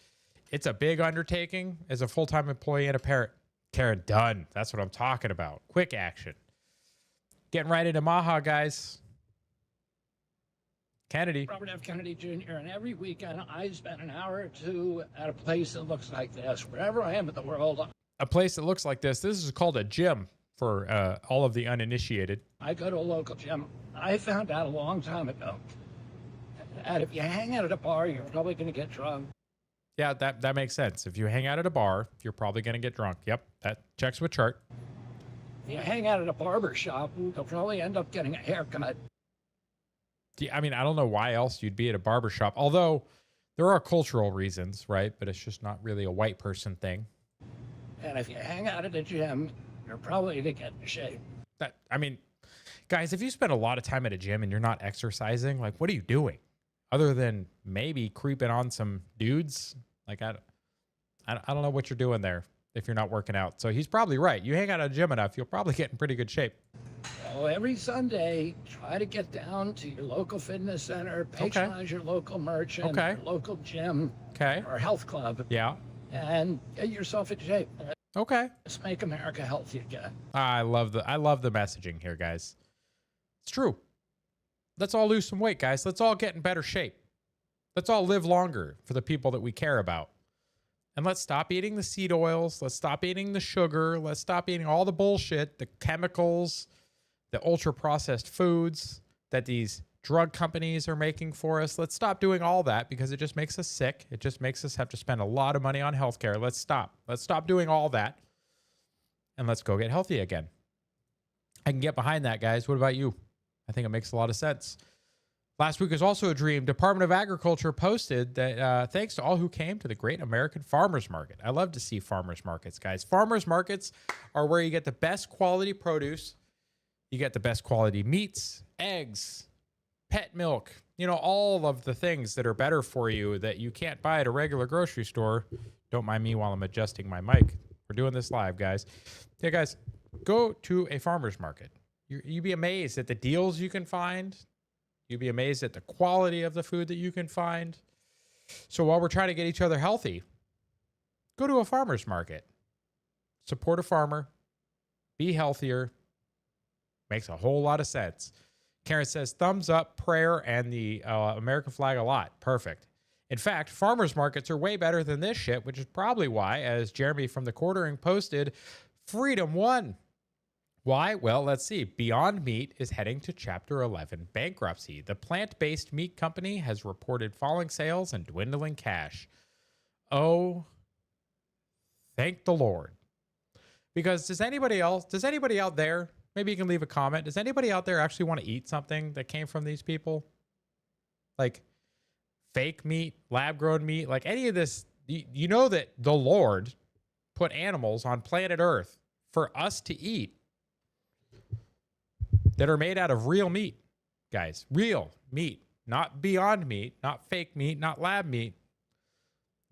it's a big undertaking as a full-time employee and a parent. Karen, done. That's what I'm talking about. Quick action. Getting right into MAHA, guys. Kennedy. Robert F. Kennedy Jr. And every weekend I spend an hour or two at a place that looks like this. Wherever I am in the world. A place that looks like this. This is called a gym for all of the uninitiated. I go to a local gym. I found out a long time ago that if you hang out at a bar, you're probably going to get drunk. Yeah, that makes sense. If you hang out at a bar, you're probably going to get drunk. Yep, that checks with chart. If you hang out at a barber shop, you'll probably end up getting a haircut. I mean, I don't know why else you'd be at a barber shop, although there are cultural reasons, right? But it's just not really a white person thing. And if you hang out at a gym, you're probably going to get in shape. I mean, guys, if you spend a lot of time at a gym and you're not exercising, like, what are you doing? Other than maybe creeping on some dudes? Like, I don't know what you're doing there if you're not working out. So he's probably right. You hang out at a gym enough, you'll probably get in pretty good shape. So every Sunday, try to get down to your local fitness center, patronize your local merchant, your local gym, or health club. Yeah. And get yourself in shape. Okay. Let's make America healthy again. I love the messaging here, guys. It's true. Let's all lose some weight, guys. Let's all get in better shape. Let's all live longer for the people that we care about. And let's stop eating the seed oils. Let's stop eating the sugar. Let's stop eating all the bullshit, the chemicals, the ultra-processed foods that these drug companies are making for us. Let's stop doing all that because it just makes us sick. It just makes us have to spend a lot of money on healthcare. Let's stop. Let's stop doing all that. And let's go get healthy again. I can get behind that, guys. What about you? I think it makes a lot of sense. Last week was also a dream. Department of Agriculture posted that thanks to all who came to the Great American Farmers Market. I love to see farmers markets, guys. Farmers markets are where you get the best quality produce. You get the best quality meats, eggs, pet milk, you know, all of the things that are better for you that you can't buy at a regular grocery store. Don't mind me while I'm adjusting my mic. We're doing this live, guys. Yeah, guys, go to a farmer's market. You'd be amazed at the deals you can find. You'd be amazed at the quality of the food that you can find. So while we're trying to get each other healthy, go to a farmer's market. Support a farmer. Be healthier. Makes a whole lot of sense. Karen says, thumbs up, prayer, and the American flag a lot. Perfect. In fact, farmers markets are way better than this shit, which is probably why, as Jeremy from the Quartering posted, freedom won. Why? Well, let's see. Beyond Meat is heading to Chapter 11 bankruptcy. The plant-based meat company has reported falling sales and dwindling cash. Oh, thank the Lord. Because does anybody out there, maybe you can leave a comment, does anybody out there actually want to eat something that came from these people? Like fake meat, lab-grown meat, like any of this. You know that the Lord put animals on planet Earth for us to eat that are made out of real meat, guys. Real meat, not Beyond Meat, not fake meat, not lab meat.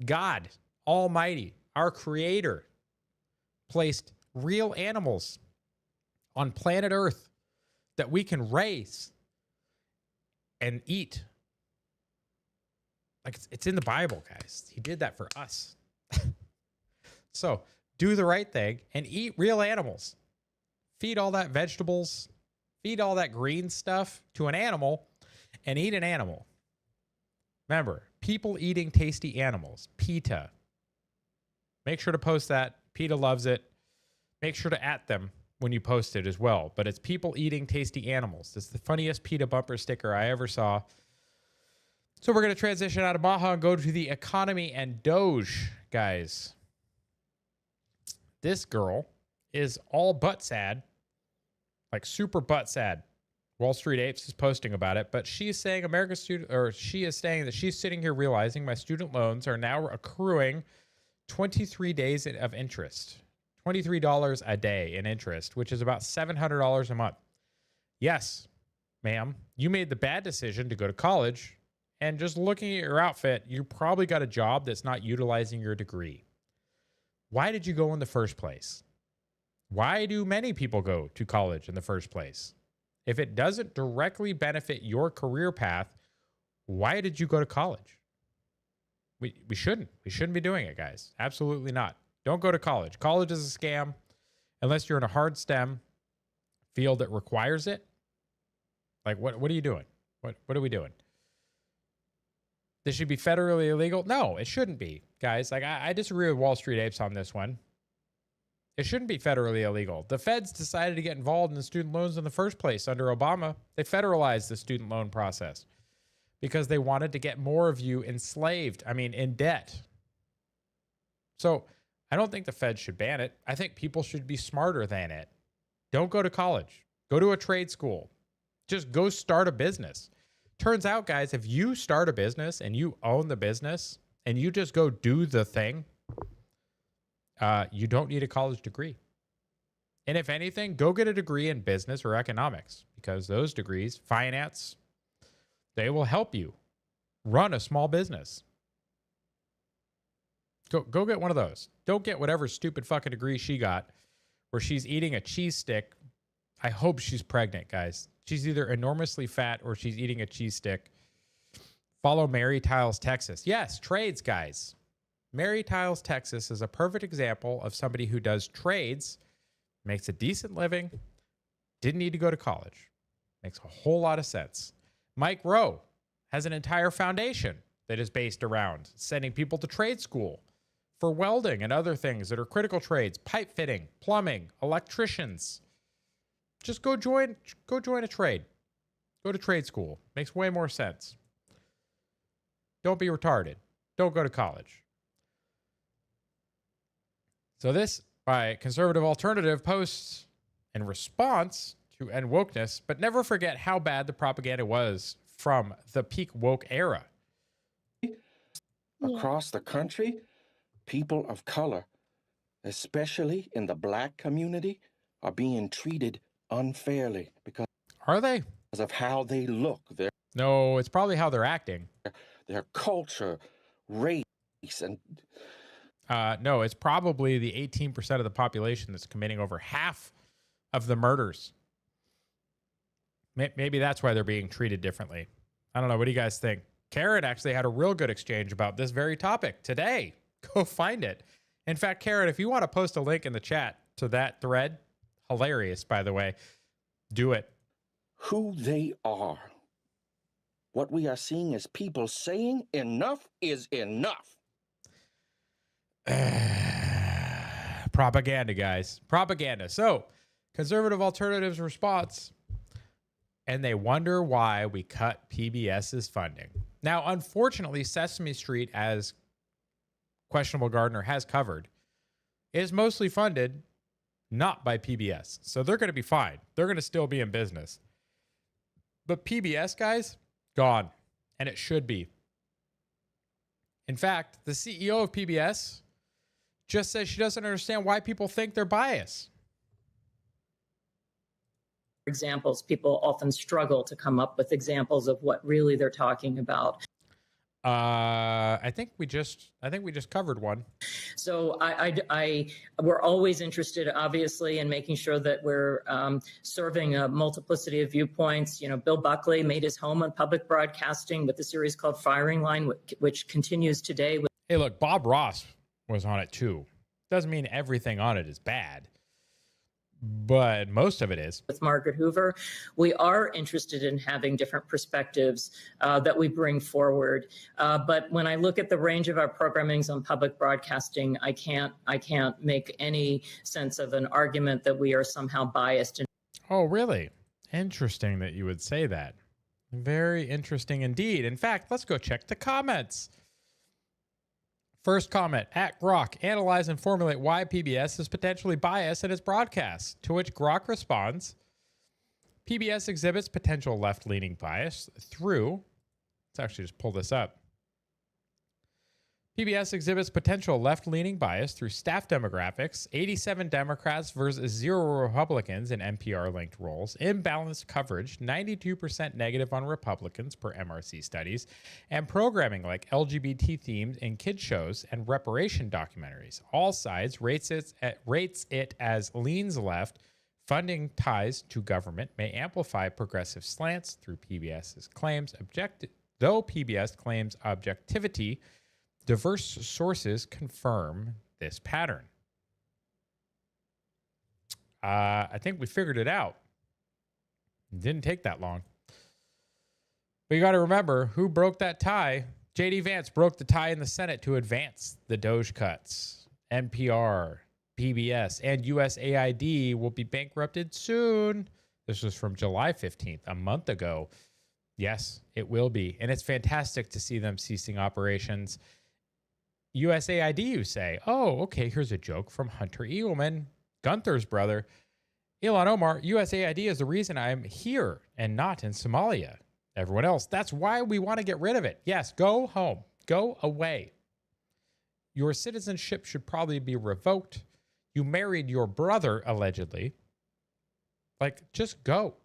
God Almighty, our Creator, placed real animals on planet Earth that we can raise and eat. Like it's in the Bible, guys. He did that for us. So do the right thing and eat real animals. Feed all that vegetables, feed all that green stuff to an animal and eat an animal. Remember, people eating tasty animals. PETA. Make sure to post that. PETA loves it. Make sure to @ them when you post it as well. But it's people eating tasty animals. This is the funniest PETA bumper sticker I ever saw. So we're going to transition out of MAHA and go to the economy and DOGE, guys. This girl is all but sad. Like super butt sad. Wall Street Apes is posting about it, but she's saying she is saying that she's sitting here realizing my student loans are now accruing 23 days of interest. $23 a day in interest, which is about $700 a month. Yes, ma'am, you made the bad decision to go to college, and just looking at your outfit, you probably got a job that's not utilizing your degree. Why did you go in the first place? Why do many people go to college in the first place? If it doesn't directly benefit your career path, why did you go to college? We shouldn't. We shouldn't be doing it, guys. Absolutely not. Don't go to college. College is a scam unless you're in a hard STEM field that requires it. Like, what are you doing? What are we doing? This should be federally illegal? No, it shouldn't be, guys. Like, I disagree with Wall Street Apes on this one. It shouldn't be federally illegal. The feds decided to get involved in the student loans in the first place under Obama. They federalized the student loan process because they wanted to get more of you in debt. So I don't think the feds should ban it. I think people should be smarter than it. Don't go to college. Go to a trade school. Just go start a business. Turns out, guys, if you start a business and you own the business and you just go do the thing, you don't need a college degree. And if anything, go get a degree in business or economics, because those degrees, finance, they will help you run a small business. Go get one of those. Don't get whatever stupid fucking degree she got where she's eating a cheese stick. I hope she's pregnant, guys. She's either enormously fat or she's eating a cheese stick. Follow Mary Tiles, Texas. Yes, trades, guys. Mary Tiles, Texas is a perfect example of somebody who does trades, makes a decent living, didn't need to go to college. Makes a whole lot of sense. Mike Rowe has an entire foundation that is based around sending people to trade school for welding and other things that are critical trades, pipe fitting, plumbing, electricians. Just go join a trade. Go to trade school. Makes way more sense. Don't be retarded. Don't go to college. So this, by Conservative Alternative, posts in response to end wokeness, but never forget how bad the propaganda was from the peak woke era. Across the country, people of color, especially in the black community, are being treated unfairly because are they? Because of how they look. No, it's probably how they're acting. Their culture, race, and no, it's probably the 18% of the population that's committing over half of the murders. Maybe that's why they're being treated differently. I don't know. What do you guys think? Karen actually had a real good exchange about this very topic today. Go find it. In fact, Karen, if you want to post a link in the chat to that thread, hilarious, by the way. Do it. Who they are. What we are seeing is people saying enough is enough. Propaganda, guys. Propaganda. So, conservative alternatives response, and they wonder why we cut PBS's funding. Now, unfortunately, Sesame Street, as Questionable Gardner has covered, is mostly funded not by PBS. So they're going to be fine. They're going to still be in business. But PBS, guys, gone. And it should be. In fact, the CEO of PBS just says she doesn't understand why people think they're biased. Examples, people often struggle to come up with examples of what really they're talking about. I think we just covered one. So we're always interested, obviously, in making sure that we're serving a multiplicity of viewpoints. You know, Bill Buckley made his home on public broadcasting with a series called Firing Line, which continues today. Hey, look, Bob Ross was on it too. Doesn't mean everything on it is bad, but most of it is. With Margaret Hoover, we are interested in having different perspectives that we bring forward. But when I look at the range of our programmings on public broadcasting, I can't make any sense of an argument that we are somehow biased. Oh, really? Interesting that you would say that. Very interesting indeed. In fact, let's go check the comments. First comment, at Grok, analyze and formulate why PBS is potentially biased in its broadcasts. To which Grok responds, PBS exhibits potential left-leaning bias through, let's actually just pull this up. PBS exhibits potential left-leaning bias through staff demographics, 87 Democrats versus 0 Republicans in NPR-linked roles, imbalanced coverage, 92% negative on Republicans per MRC studies, and programming like LGBT themes in kids shows and reparation documentaries. All sides rates it as leans left. Funding ties to government may amplify progressive slants through PBS's claims. Though PBS claims objectivity, diverse sources confirm this pattern. I think we figured it out. It didn't take that long. But you got to remember, who broke that tie? J.D. Vance broke the tie in the Senate to advance the DOGE cuts. NPR, PBS, and USAID will be bankrupted soon. This was from July 15th, a month ago. Yes, it will be. And it's fantastic to see them ceasing operations. USAID, you say? Oh, okay, here's a joke from Hunter Eagleman, Gunther's brother. Ilhan Omar, USAID is the reason I'm here and not in Somalia. Everyone else, that's why we want to get rid of it. Yes, go home. Go away. Your citizenship should probably be revoked. You married your brother, allegedly. Like, just go.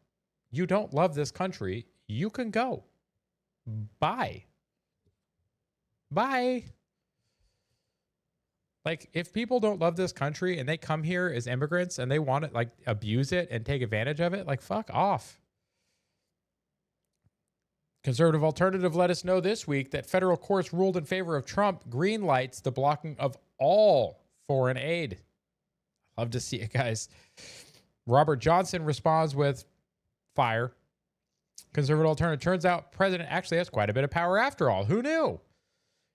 You don't love this country. You can go. Bye. Bye. Like, if people don't love this country and they come here as immigrants and they want to, like, abuse it and take advantage of it, like, fuck off. Conservative Alternative let us know this week that federal courts ruled in favor of Trump, green lights the blocking of all foreign aid. Love to see it, guys. Robert Johnson responds with fire. Conservative Alternative, turns out president actually has quite a bit of power after all. Who knew?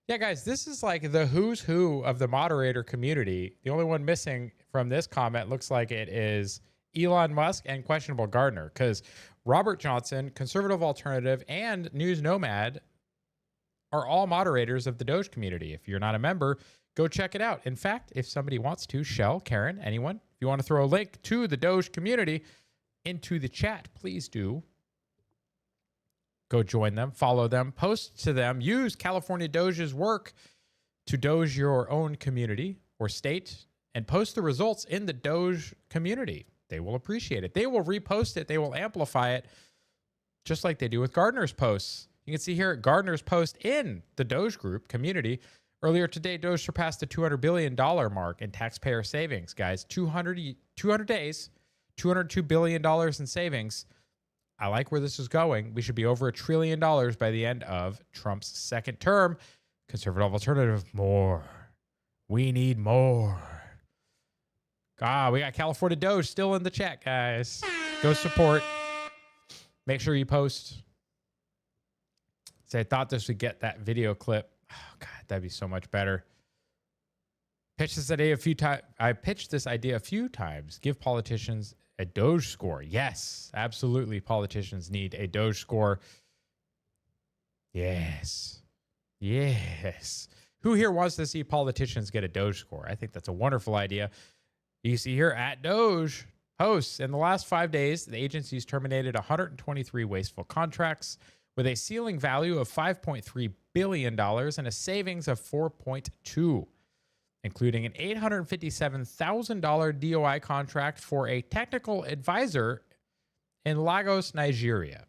Yeah, guys, this is like the who's who of the moderator community. The only one missing from this comment looks like it is Elon Musk and Questionable Gardner, because Robert Johnson, Conservative Alternative, and News Nomad are all moderators of the DOGE community. If you're not a member, go check it out. In fact, if somebody wants to, Shell, Karen, anyone, if you want to throw a link to the DOGE community into the chat, please do. Go join them, follow them, post to them, use California DOGE's work to DOGE your own community or state, and post the results in the DOGE community. They will appreciate it. They will repost it. They will amplify it, just like they do with Gardner's posts. You can see here Gardner's post in the DOGE group community. Earlier today, DOGE surpassed the $200 billion mark in taxpayer savings, guys. 200 days, $202 billion in savings. I like where this is going. We should be over $1 trillion by the end of Trump's second term. Conservative Alternative, more. We need more. We got California DOGE still in the chat, guys. Go support. Make sure you post. Say, I thought this would get that video clip. Oh, God, that'd be so much better. Pitched this idea a few times. I pitched this idea a few times. Give politicians a DOGE score. Yes, absolutely. Politicians need a DOGE score. Yes. Yes. Who here wants to see politicians get a DOGE score? I think that's a wonderful idea. You see here at DOGE hosts, in the last 5 days, the agency's terminated 123 wasteful contracts with a ceiling value of $5.3 billion and a savings of $4.2, including an $857,000 DOI contract for a technical advisor in Lagos, Nigeria.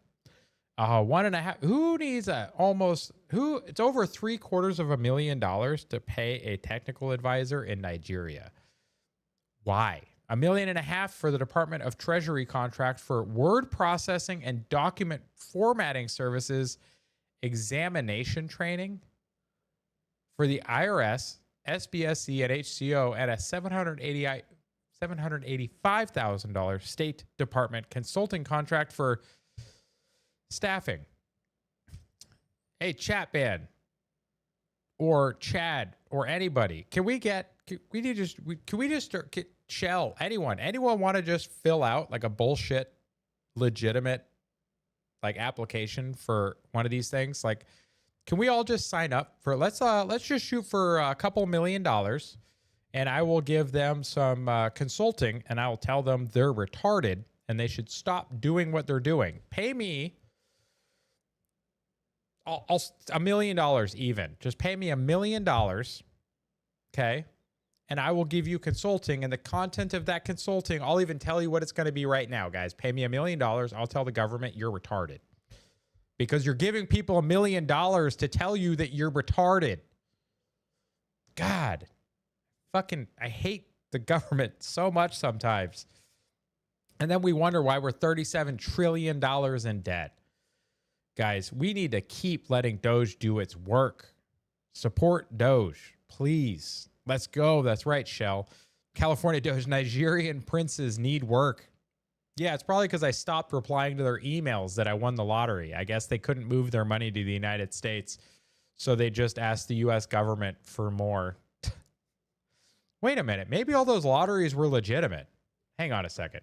Who needs it's over $750,000 to pay a technical advisor in Nigeria. Why? $1.5 million for the Department of Treasury contract for word processing and document formatting services examination training for the IRS, SBSC, and HCO, and a $785,000 State Department consulting contract for staffing. Hey, chat band or Chad or anybody, can we just start, Shell, anyone want to just fill out like a bullshit, legitimate like application for one of these things? Like, can we all just sign up for, let's just shoot for a couple $1 million, and I will give them some consulting, and I will tell them they're retarded and they should stop doing what they're doing. Pay me $1 million even. Just pay me $1 million, okay? And I will give you consulting, and the content of that consulting, I'll even tell you what it's going to be right now, guys. Pay me $1 million. I'll tell the government you're retarded. Because you're giving people $1 million to tell you that you're retarded. God, I hate the government so much sometimes. And then we wonder why we're $37 trillion in debt. Guys, we need to keep letting DOGE do its work. Support DOGE, please. Let's go. That's right, Shell. California DOGE, Nigerian princes need work. Yeah, it's probably because I stopped replying to their emails that I won the lottery. I guess they couldn't move their money to the United States, so they just asked the U.S. government for more. Wait a minute. Maybe all those lotteries were legitimate. Hang on a second.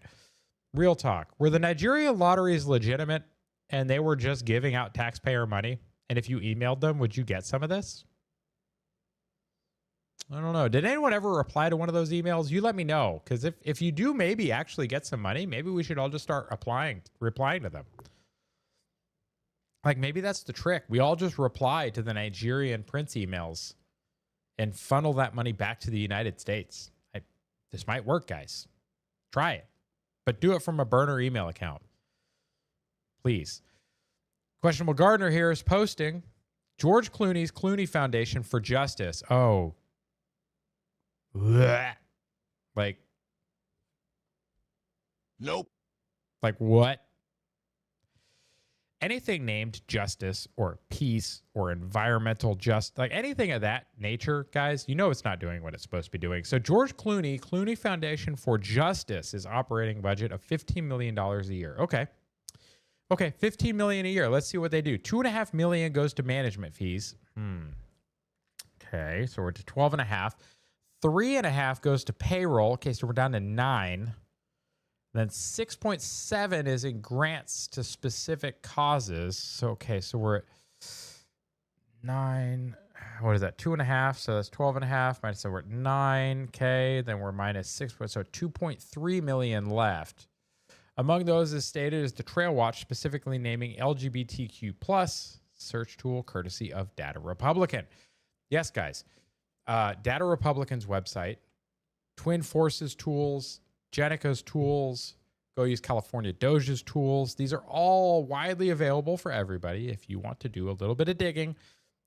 Real talk. Were the Nigerian lotteries legitimate and they were just giving out taxpayer money? And if you emailed them, would you get some of this? I don't know. Did anyone ever reply to one of those emails? You let me know. Because if you do maybe actually get some money, maybe we should all just start replying to them. Like, maybe that's the trick. We all just reply to the Nigerian prince emails and funnel that money back to the United States. This might work, guys. Try it. But do it from a burner email account. Please. Questionable Gardner here is posting George Clooney's Clooney Foundation for Justice. Oh. Blech. Like. Nope. Like what? Anything named justice or peace or environmental like anything of that nature, guys, you know it's not doing what it's supposed to be doing. So George Clooney Foundation for Justice is operating budget of $15 million a year. Okay, $15 million a year. Let's see what they do. $2.5 million goes to management fees. Okay, so we're to 12.5. 3.5 goes to payroll. Okay, so we're down to 9. Then 6.7 is in grants to specific causes. So, okay, so we're at 9. What is that? 2.5. So that's 12.5. So we're at 9. Okay, then we're minus 6. So 2.3 million left. Among those is stated is the Trail Watch, specifically naming LGBTQ plus search tool courtesy of Data Republican. Yes, guys. Data Republican's website, Twin Forces tools, Jenica's tools, go use California DOGE's tools. These are all widely available for everybody if you want to do a little bit of digging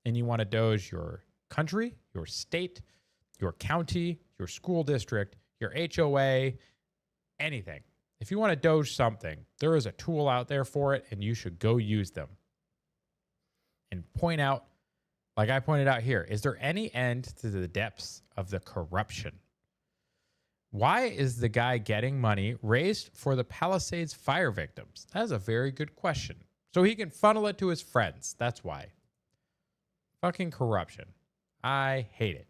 and you want to DOGE your country, your state, your county, your school district, your HOA, anything. If you want to DOGE something, there is a tool out there for it and you should go use them. And point out, like I pointed out here, is there any end to the depths of the corruption? Why is the guy getting money raised for the Palisades fire victims? That is a very good question. So he can funnel it to his friends. That's why. Fucking corruption. I hate it.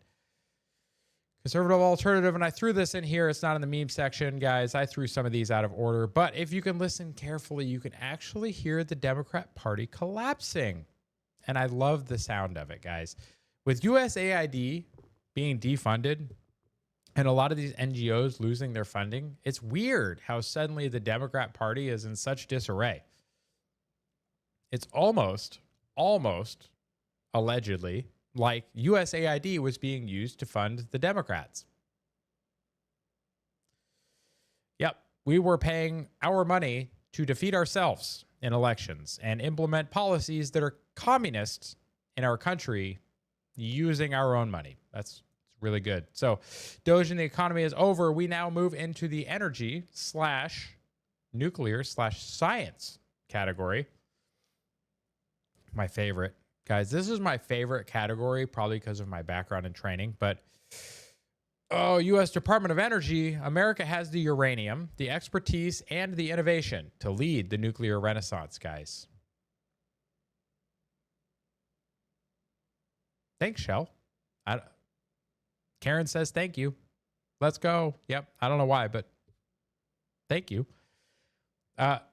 Conservative alternative, and I threw this in here. It's not in the meme section, guys. I threw some of these out of order. But if you can listen carefully, you can actually hear the Democrat Party collapsing. And I love the sound of it, guys. With USAID being defunded and a lot of these NGOs losing their funding, it's weird how suddenly the Democrat Party is in such disarray. It's almost allegedly like USAID was being used to fund the Democrats. Yep, we were paying our money to defeat ourselves in elections and implement policies that are communist in our country using our own money. That's really good. So DOGE and the economy is over. We now move into the energy / nuclear / science category. My favorite. Guys, this is my favorite category, probably because of my background and training. But, U.S. Department of Energy, America has the uranium, the expertise, and the innovation to lead the nuclear renaissance, guys. Thanks, Shell. Karen says thank you. Let's go. Yep. I don't know why, but thank you.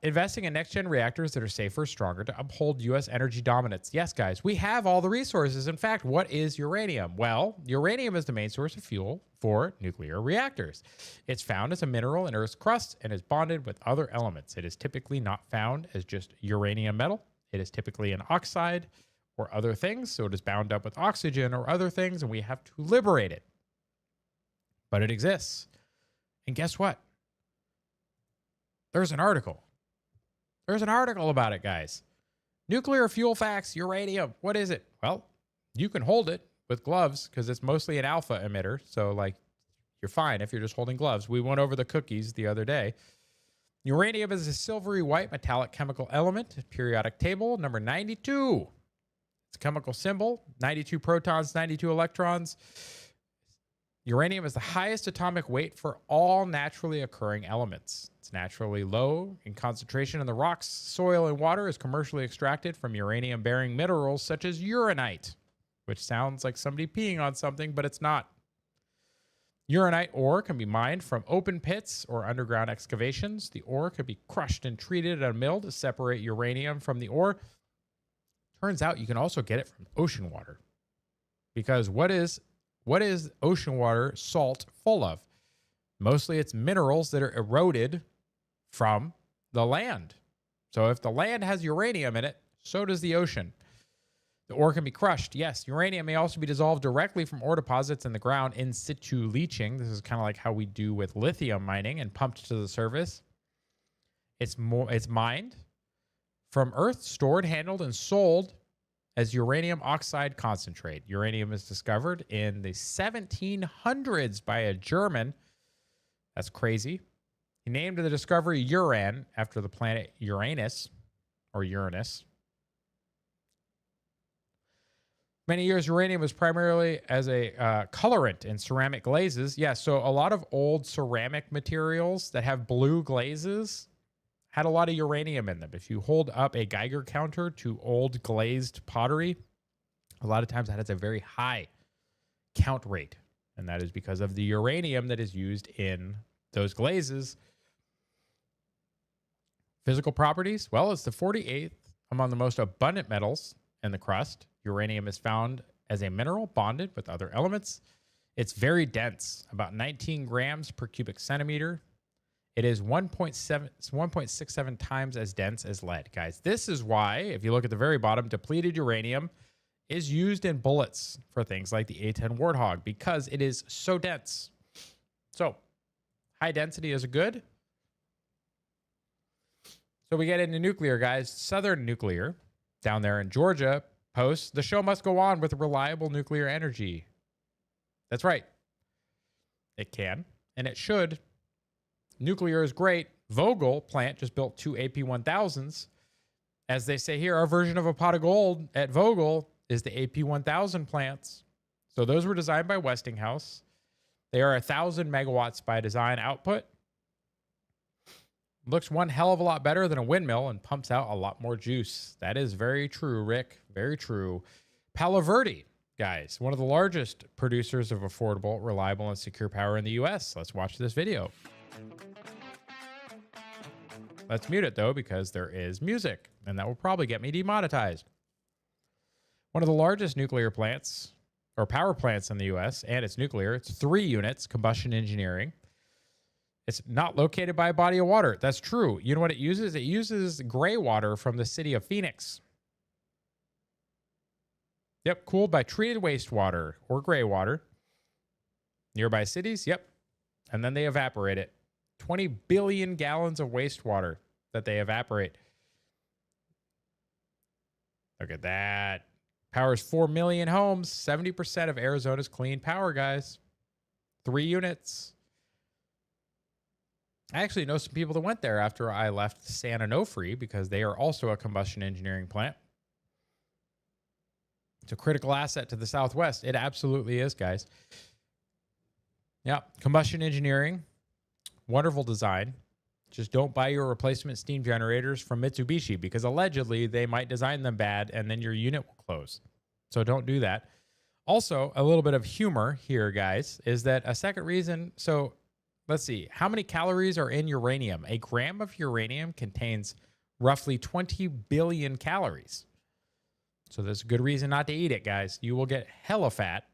Investing in next-gen reactors that are safer, stronger to uphold U.S. energy dominance. Yes, guys, we have all the resources. In fact, what is uranium? Well, uranium is the main source of fuel for nuclear reactors. It's found as a mineral in Earth's crust and is bonded with other elements. It is typically not found as just uranium metal. It is typically an oxide or other things, so it is bound up with oxygen or other things, and we have to liberate it. But it exists. And guess what? There's an article. There's an article about it, guys. Nuclear fuel facts, uranium. What is it? Well, you can hold it with gloves because it's mostly an alpha emitter. So, you're fine if you're just holding gloves. We went over the cookies the other day. Uranium is a silvery white metallic chemical element, periodic table, number 92. It's a chemical symbol, 92 protons, 92 electrons. Uranium is the highest atomic weight for all naturally occurring elements. It's naturally low in concentration in the rocks, soil, and water. Is commercially extracted from uranium-bearing minerals such as uranite, which sounds like somebody peeing on something, but it's not. Uranite ore can be mined from open pits or underground excavations. The ore could be crushed and treated at a mill to separate uranium from the ore. Turns out you can also get it from ocean water. Because what is ocean water salt full of? Mostly it's minerals that are eroded from the land. So if the land has uranium in it, so does the ocean. The ore can be crushed. Yes, uranium may also be dissolved directly from ore deposits in the ground in situ leaching. This is kind of like how we do with lithium mining and pumped to the surface. It's mined from earth, stored, handled, and sold as uranium oxide concentrate. Uranium is discovered in the 1700s by a German. That's crazy. He named the discovery Uran after the planet Uranus, or Uranus. Many years, uranium was primarily as a colorant in ceramic glazes. Yeah, so a lot of old ceramic materials that have blue glazes had a lot of uranium in them. If you hold up a Geiger counter to old glazed pottery, a lot of times that has a very high count rate. And that is because of the uranium that is used in those glazes. Physical properties, well, it's the 48th among the most abundant metals in the crust. Uranium is found as a mineral bonded with other elements. It's very dense, about 19 grams per cubic centimeter. It is 1.67 times as dense as lead, guys. This is why, if you look at the very bottom, depleted uranium is used in bullets for things like the A-10 Warthog because it is so dense. So, high density is good. So we get into nuclear, guys. Southern Nuclear, down there in Georgia, posts, the show must go on with reliable nuclear energy. That's right. It can, and it should. Nuclear is great. Vogtle plant just built 2 AP1000s. As they say here, our version of a pot of gold at Vogtle is the AP1000 plants. So those were designed by Westinghouse. They are 1,000 megawatts by design output. Looks one hell of a lot better than a windmill and pumps out a lot more juice. That is very true, Rick. Very true. Palo Verde, guys, one of the largest producers of affordable, reliable, and secure power in the U.S. Let's watch this video. Let's mute it, though, because there is music, and that will probably get me demonetized. One of the largest nuclear plants, or power plants in the U.S., and it's nuclear. It's 3 units, combustion engineering. It's not located by a body of water. That's true. You know what it uses? It uses gray water from the city of Phoenix. Yep, cooled by treated wastewater or gray water. Nearby cities, yep. And then they evaporate it. 20 billion gallons of wastewater that they evaporate. Look at that. Powers 4 million homes. 70% of Arizona's clean power, guys. 3 units. I actually know some people that went there after I left San Onofre because they are also a combustion engineering plant. It's a critical asset to the Southwest. It absolutely is, guys. Yeah, combustion engineering, wonderful design. Just don't buy your replacement steam generators from Mitsubishi because allegedly they might design them bad and then your unit will close. So don't do that. Also, a little bit of humor here, guys, is that a second reason. So let's see. How many calories are in uranium? A gram of uranium contains roughly 20 billion calories. So there's a good reason not to eat it, guys. You will get hella fat.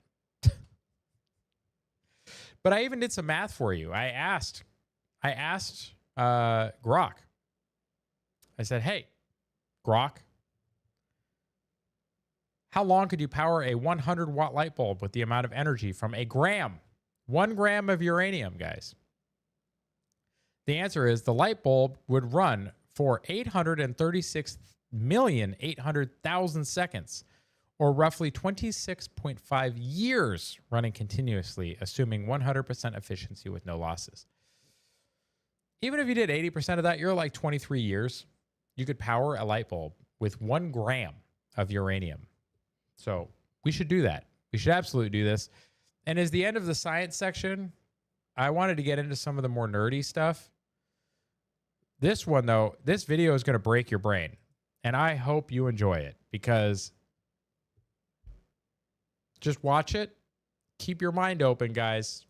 But I even did some math for you. I asked Grok. I said, hey, Grok, how long could you power a 100-watt light bulb with the amount of energy from a gram? 1 gram of uranium, guys. The answer is the light bulb would run for 836,800,000 seconds, or roughly 26.5 years running continuously, assuming 100% efficiency with no losses. Even if you did 80% of that, you're like 23 years. You could power a light bulb with 1 gram of uranium. So we should do that. We should absolutely do this. And as the end of the science section, I wanted to get into some of the more nerdy stuff. This one, though, this video is going to break your brain. And I hope you enjoy it because just watch it. Keep your mind open, guys.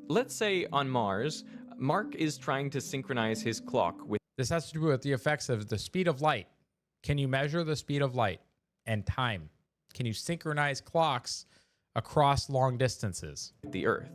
Let's say on Mars, Mark is trying to synchronize his clock with... This has to do with the effects of the speed of light. Can you measure the speed of light and time? Can you synchronize clocks across long distances? The Earth.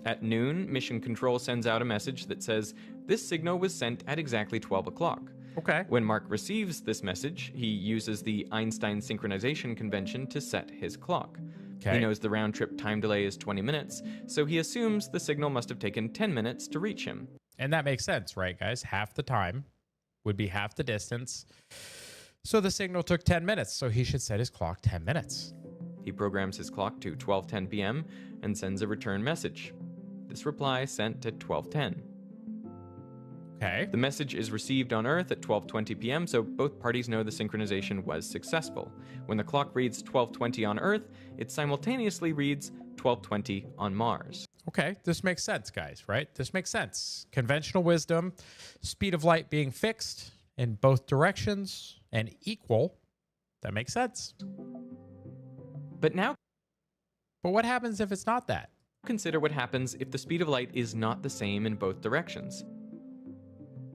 At noon, Mission Control sends out a message that says, this signal was sent at exactly 12 o'clock. Okay. When Mark receives this message, he uses the Einstein synchronization convention to set his clock. Okay. He knows the round-trip time delay is 20 minutes, so he assumes the signal must have taken 10 minutes to reach him. And that makes sense, right, guys? Half the time would be half the distance. So the signal took 10 minutes, so he should set his clock 10 minutes. He programs his clock to 12:10 p.m. and sends a return message. This reply sent at 12:10. Okay. The message is received on Earth at 12:20 p.m., so both parties know the synchronization was successful. When the clock reads 12:20 on Earth, it simultaneously reads 12:20 on Mars. Okay, this makes sense, guys, right? This makes sense. Conventional wisdom, speed of light being fixed in both directions and equal. That makes sense. But what happens if it's not that? Consider what happens if the speed of light is not the same in both directions.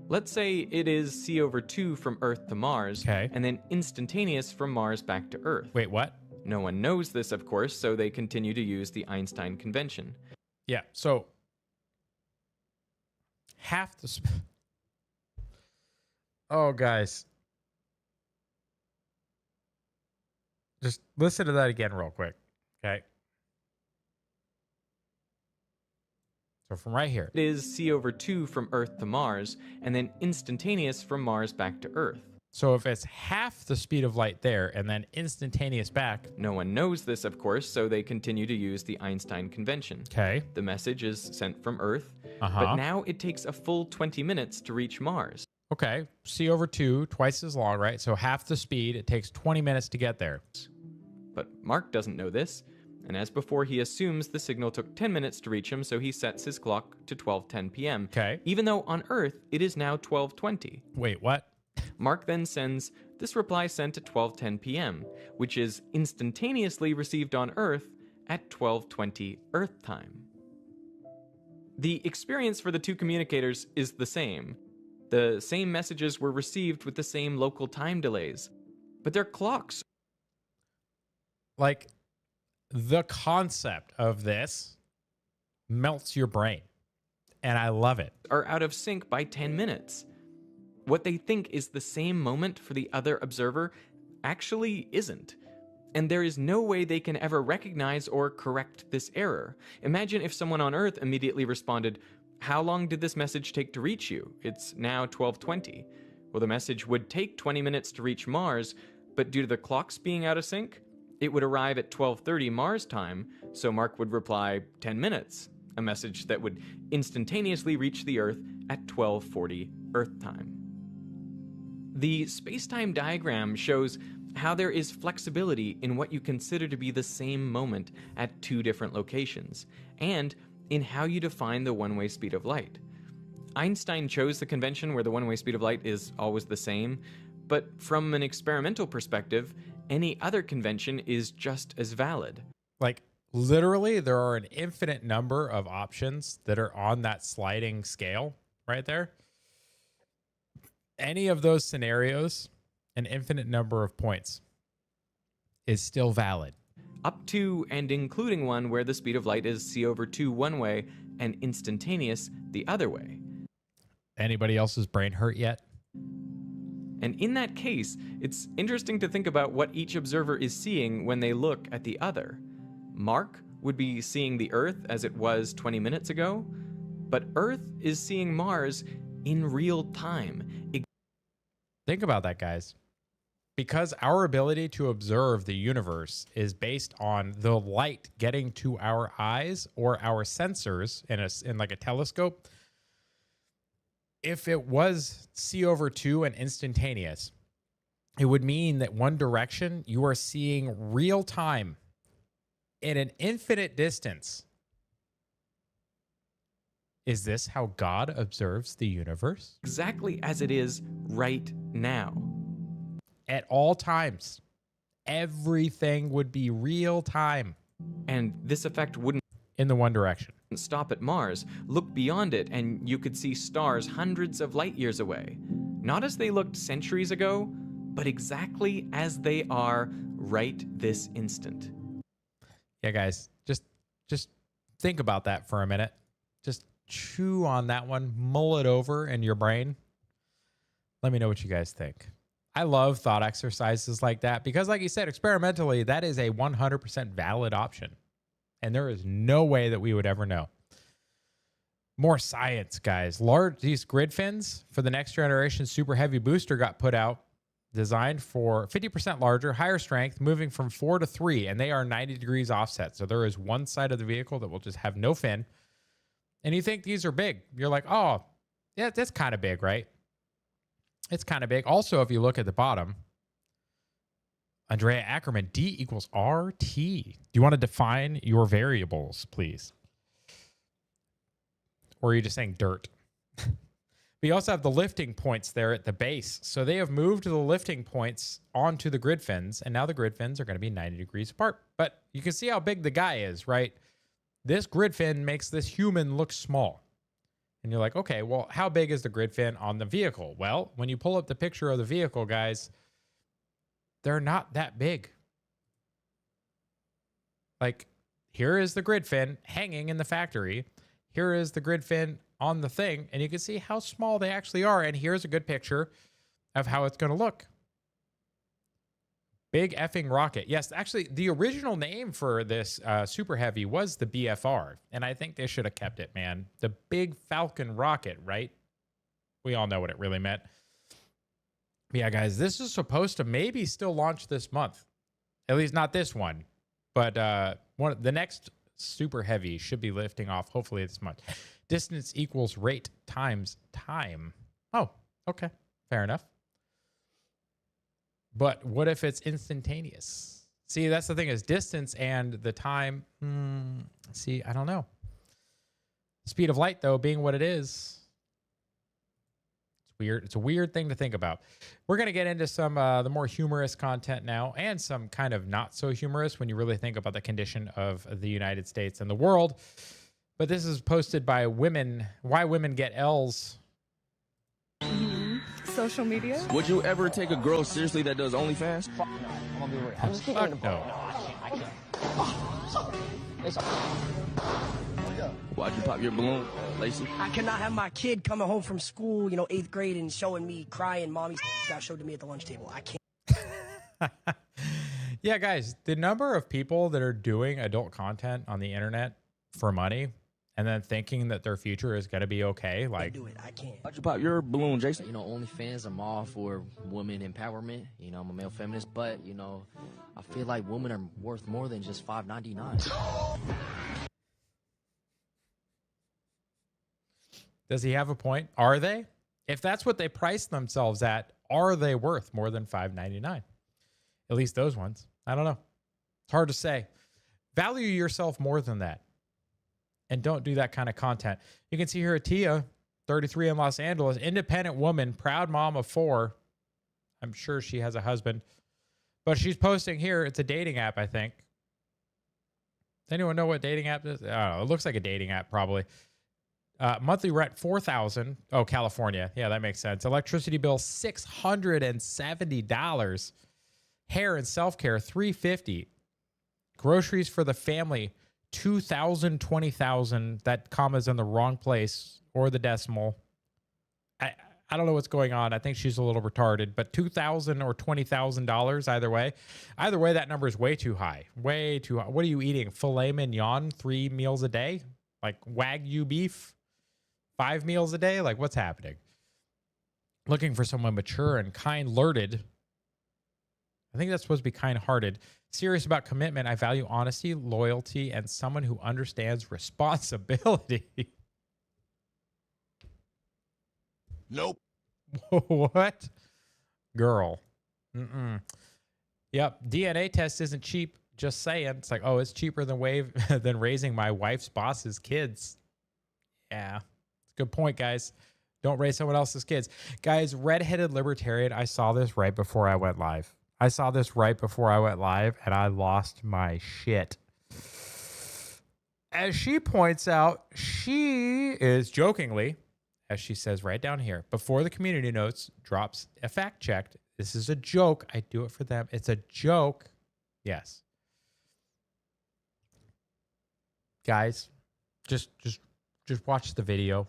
Let's say it is c/2 from Earth to Mars, and then instantaneous from Mars back to Earth. Wait, what? No one knows this, of course, so they continue to use the Einstein convention. Yeah, so half the... Oh, guys. Just listen to that again real quick, okay? So from right here. It is c/2 from Earth to Mars, and then instantaneous from Mars back to Earth. So if it's half the speed of light there and then instantaneous back... No one knows this, of course, so they continue to use the Einstein convention. Okay. The message is sent from Earth, but now it takes a full 20 minutes to reach Mars. Okay, c/2, twice as long, right? So half the speed, it takes 20 minutes to get there. But Mark doesn't know this. And as before, he assumes the signal took 10 minutes to reach him, so he sets his clock to 12:10 p.m. Okay. Even though on Earth, it is now 12:20. Wait, what? Mark then sends this reply sent at 12:10 p.m., which is instantaneously received on Earth at 12:20 Earth time. The experience for the two communicators is the same. The same messages were received with the same local time delays, but their clocks, like, the concept of this melts your brain, and I love it, are out of sync by 10 minutes. What they think is the same moment for the other observer actually isn't. And there is no way they can ever recognize or correct this error. Imagine if someone on Earth immediately responded, "How long did this message take to reach you? It's now 12:20. Well, the message would take 20 minutes to reach Mars, but due to the clocks being out of sync, it would arrive at 12:30 Mars time, so Mark would reply 10 minutes, a message that would instantaneously reach the Earth at 12:40 Earth time. The space-time diagram shows how there is flexibility in what you consider to be the same moment at two different locations, and in how you define the one-way speed of light. Einstein chose the convention where the one-way speed of light is always the same, but from an experimental perspective, any other convention is just as valid. Like, literally, there are an infinite number of options that are on that sliding scale right there. Any of those scenarios, an infinite number of points is still valid. Up to and including one where the speed of light is c/2 one way and instantaneous the other way. Anybody else's brain hurt yet? And in that case, it's interesting to think about what each observer is seeing when they look at the other. Mark would be seeing the Earth as it was 20 minutes ago, but Earth is seeing Mars in real time. Think about that, guys. Because our ability to observe the universe is based on the light getting to our eyes or our sensors in like a telescope. If it was c/2 and instantaneous, it would mean that one direction you are seeing real time in an infinite distance. Is this how God observes the universe? Exactly as it is right now. At all times, everything would be real time. And this effect wouldn't in the one direction stop at Mars. Look beyond it and you could see stars hundreds of light years away. Not as they looked centuries ago, but exactly as they are right this instant. Yeah, guys, just think about that for a minute. Just chew on that one, mull it over in your brain. Let me know what you guys think. I love thought exercises like that because, like you said, experimentally, that is a 100% valid option. And there is no way that we would ever know. More science, guys. These grid fins for the next generation Super Heavy booster got put out, designed for 50% larger, higher strength, moving from 4 to 3, and they are 90 degrees offset. So there is one side of the vehicle that will just have no fin. And you think these are big. You're like, oh, yeah, that's kind of big, right? It's kind of big. Also, if you look at the bottom, Andrea Ackerman, D equals RT. Do you want to define your variables, please? Or are you just saying dirt? We also have the lifting points there at the base. So they have moved the lifting points onto the grid fins, and now the grid fins are going to be 90 degrees apart. But you can see how big the guy is, right? This grid fin makes this human look small. And you're like, okay, well, how big is the grid fin on the vehicle? Well, when you pull up the picture of the vehicle, guys, they're not that big. Like, here is the grid fin hanging in the factory. Here is the grid fin on the thing, and you can see how small they actually are. And here's a good picture of how it's going to look. Big effing rocket. Yes, actually, the original name for this Super Heavy was the BFR, and I think they should have kept it, man. The Big Falcon Rocket, right? We all know what it really meant. But yeah, guys, this is supposed to maybe still launch this month. At least not this one, but the next Super Heavy should be lifting off hopefully this month. Distance equals rate times time. Oh, okay. Fair enough. But what if it's instantaneous? See, that's the thing is distance and the time. See, I don't know. Speed of light, though, being what it is. It's weird. It's a weird thing to think about. We're going to get into some the more humorous content now and some kind of not so humorous when you really think about the condition of the United States and the world. But this is posted by women. Why women get L's. Social media. Would you ever take a girl seriously that does OnlyFans? Fuck no. I'm gonna be real. I'm just Fuck no. I can't. Why'd you pop your balloon, Lacey? I cannot have my kid coming home from school, 8th grade, and showing me crying. Mommy got showed to me at the lunch table. I can't. Yeah, guys, the number of people that are doing adult content on the internet for money and then thinking that their future is going to be okay. Like, do it. I can't. Why'd you pop your balloon, Jason? OnlyFans, I'm all for women empowerment. I'm a male feminist, but, I feel like women are worth more than just $5.99. Does he have a point? Are they? If that's what they price themselves at, are they worth more than $5.99? At least those ones. I don't know. It's hard to say. Value yourself more than that. And don't do that kind of content. You can see here Tia, 33 in Los Angeles, independent woman, proud mom of 4. I'm sure she has a husband. But she's posting here. It's a dating app, I think. Does anyone know what dating app is? I don't know. It looks like a dating app, probably. Monthly rent, $4,000. Oh, California. Yeah, that makes sense. Electricity bill, $670. Hair and self-care, $350. Groceries for the family, $2,000, $20,000. That comma's in the wrong place or the decimal. I don't know what's going on. I think she's a little retarded, but $2,000 or $20,000 either way. Either way, that number is way too high. Way too high. What are you eating? Filet mignon, 3 meals a day? Like Wagyu beef, 5 meals a day? Like, what's happening? Looking for someone mature and kind-hearted. I think that's supposed to be kind-hearted. Serious about commitment. I value honesty, loyalty, and someone who understands responsibility. Nope. What? Girl. Yep. DNA test isn't cheap. Just saying. It's like, oh, it's cheaper than raising my wife's boss's kids. Yeah. It's a good point, guys. Don't raise someone else's kids. Guys, redheaded libertarian, I saw this right before I went live. And I lost my shit. As she points out, she is jokingly, as she says right down here, before the community notes drops a fact checked. This is a joke. I do it for them. It's a joke. Yes. Guys, just watch the video.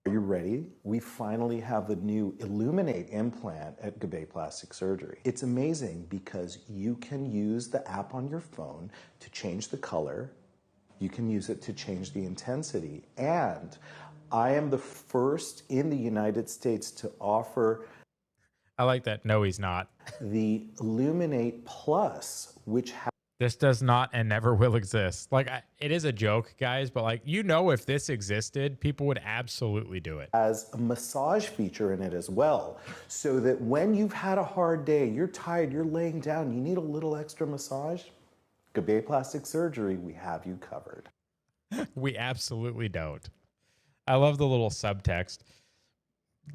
Are you ready? We finally have the new Illuminate implant at Gabe Plastic Surgery. It's amazing because you can use the app on your phone to change the color. You can use it to change the intensity. And I am the first in the United States to offer... I like that. No, he's not. ...the Illuminate Plus, which has... This does not and never will exist. Like, it is a joke, guys, but like, if this existed, people would absolutely do it. As a massage feature in it as well, so that when you've had a hard day, you're tired, you're laying down, you need a little extra massage, Gabe Plastic Surgery, we have you covered. We absolutely don't. I love the little subtext.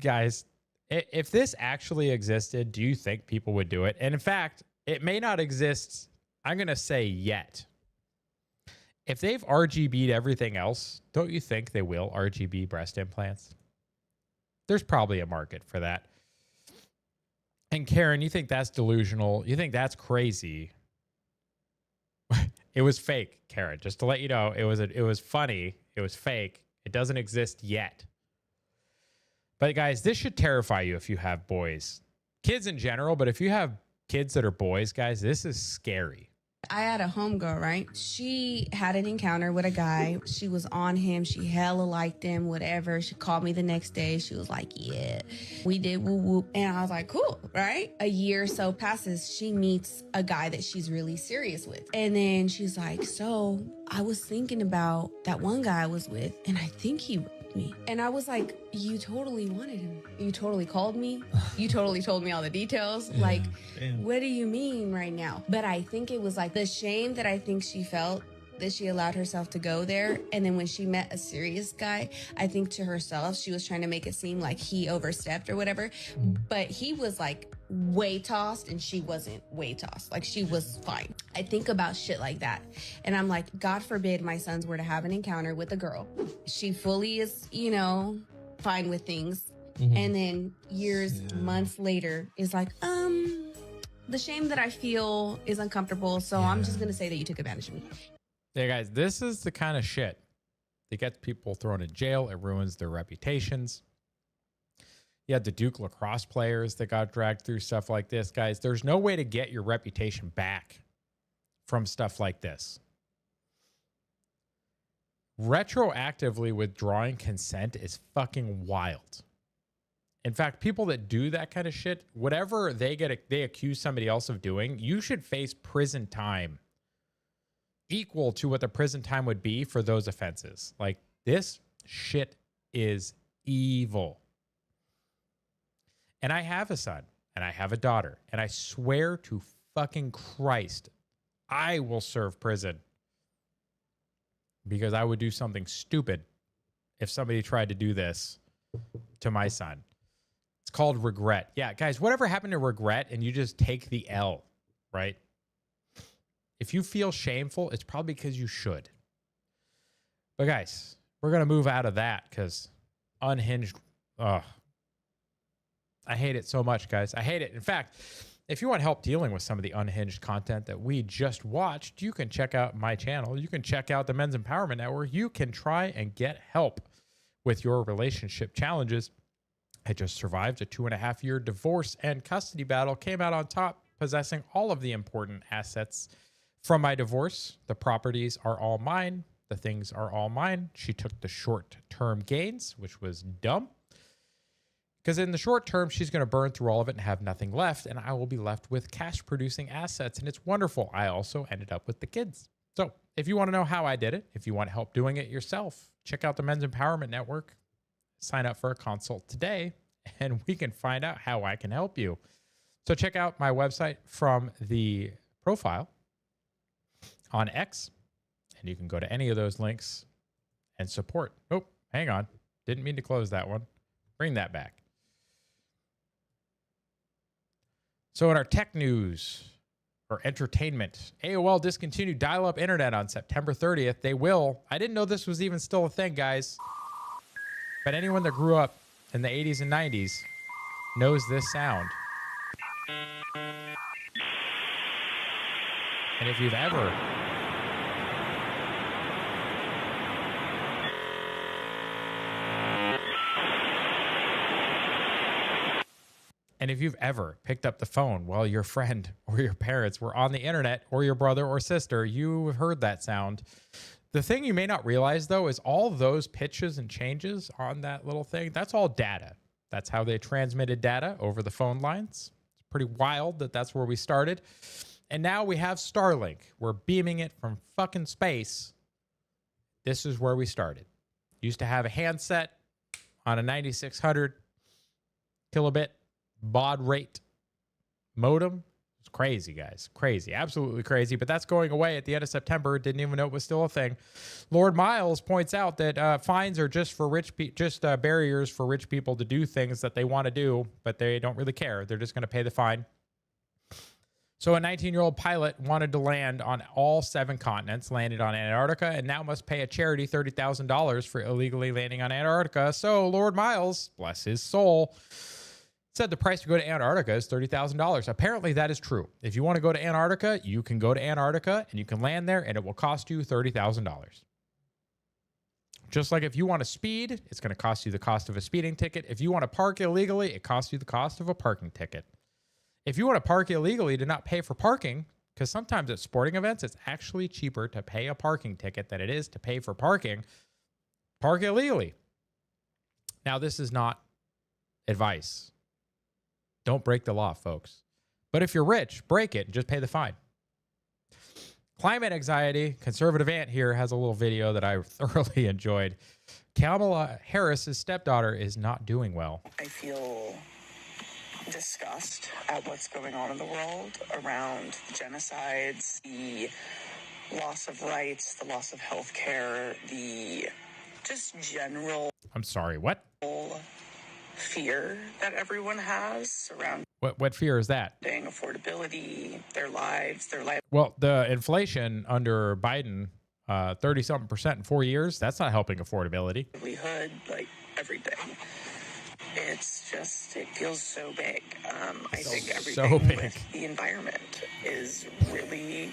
Guys, if this actually existed, do you think people would do it? And in fact, it may not exist. I'm going to say yet. If they've RGB'd everything else, don't you think they will RGB breast implants? There's probably a market for that. And Karen, you think that's delusional? You think that's crazy? It was fake, Karen. Just to let you know, it was funny. It was fake. It doesn't exist yet. But guys, this should terrify you if you have boys. Kids in general, but if you have kids that are boys, guys, this is scary. I had a homegirl, right? She had an encounter with a guy. She was on him. She hella liked him, whatever. She called me the next day. She was like, yeah, we did woo whoop. And I was like, cool, right? A year or so passes. She meets a guy that she's really serious with. And then she's like, so I was thinking about that one guy I was with, and I think he with me. And I was like, you totally wanted him. You totally called me. You totally told me all the details. Like, what do you mean right now? But I think it was like the shame that I think she felt that she allowed herself to go there. And then when she met a serious guy, I think to herself, she was trying to make it seem like he overstepped or whatever. But he was like way tossed and she wasn't way tossed. Like she was fine. I think about shit like that. And I'm like, God forbid my sons were to have an encounter with a girl. She fully is, you know, fine with things. And then years, months later is like, the shame that I feel is uncomfortable. So I'm just going to say that you took advantage of me. Yeah, guys, this is the kind of shit that gets people thrown in jail. It ruins their reputations. You had the Duke lacrosse players that got dragged through stuff like this. Guys, there's no way to get your reputation back from stuff like this. Retroactively withdrawing consent is fucking wild. In fact, people that do that kind of shit, whatever they accuse somebody else of doing, you should face prison time equal to what the prison time would be for those offenses. Like, this shit is evil. And I have a son and I have a daughter, and I swear to fucking Christ, I will serve prison because I would do something stupid if somebody tried to do this to my son. It's called regret. Yeah, guys, whatever happened to regret and you just take the L, right? If you feel shameful, it's probably because you should. But guys, we're going to move out of that because unhinged, I hate it so much, guys. I hate it. In fact, if you want help dealing with some of the unhinged content that we just watched, you can check out my channel. You can check out the Men's Empowerment Network. You can try and get help with your relationship challenges. I just survived a 2.5-year divorce and custody battle, came out on top, possessing all of the important assets from my divorce. The properties are all mine. The things are all mine. She took the short-term gains, which was dumb. Because in the short term, she's going to burn through all of it and have nothing left, and I will be left with cash-producing assets, and it's wonderful. I also ended up with the kids. So if you want to know how I did it, if you want help doing it yourself, check out the Men's Empowerment Network. Sign up for a consult today, and we can find out how I can help you. So check out my website from the profile on X, and you can go to any of those links and support. Oh, hang on. Didn't mean to close that one. Bring that back. So in our tech news or entertainment, AOL discontinued dial-up internet on September 30th. They will. I didn't know this was even still a thing, guys. But anyone that grew up in the 80s and 90s knows this sound. And if you've ever picked up the phone while your friend or your parents were on the internet, or your brother or sister, you've heard that sound. The thing you may not realize, though, is all those pitches and changes on that little thing, that's all data. That's how they transmitted data over the phone lines. It's pretty wild that that's where we started. And now we have Starlink. We're beaming it from fucking space. This is where we started. Used to have a handset on a 9600 kilobit baud rate modem. It's crazy, guys. Crazy. Absolutely crazy. But that's going away at the end of September. Didn't even know it was still a thing. Lord Miles points out that fines are just for barriers for rich people to do things that they want to do, but they don't really care. They're just going to pay the fine. So a 19-year-old pilot wanted to land on all 7 continents, landed on Antarctica, and now must pay a charity $30,000 for illegally landing on Antarctica. So Lord Miles, bless his soul, said the price to go to Antarctica is $30,000. Apparently that is true. If you want to go to Antarctica, you can go to Antarctica and you can land there and it will cost you $30,000. Just like if you want to speed, it's going to cost you the cost of a speeding ticket. If you want to park illegally, it costs you the cost of a parking ticket. If you want to park illegally to not pay for parking, because sometimes at sporting events, it's actually cheaper to pay a parking ticket than it is to pay for parking, park illegally. Now, this is not advice. Don't break the law, folks. But if you're rich, break it and just pay the fine. Climate anxiety, conservative ant here has a little video that I thoroughly enjoyed. Kamala Harris's stepdaughter is not doing well. I feel disgust at what's going on in the world around genocides, the loss of rights, the loss of health care, the just general... I'm sorry, what? Fear that everyone has surrounding What fear is that? affordability, their lives, their life. Well, the inflation under Biden, 30-something% in 4 years, that's not helping affordability. Livelihood, like everything. It's just, it feels so big. I think everything with the environment is really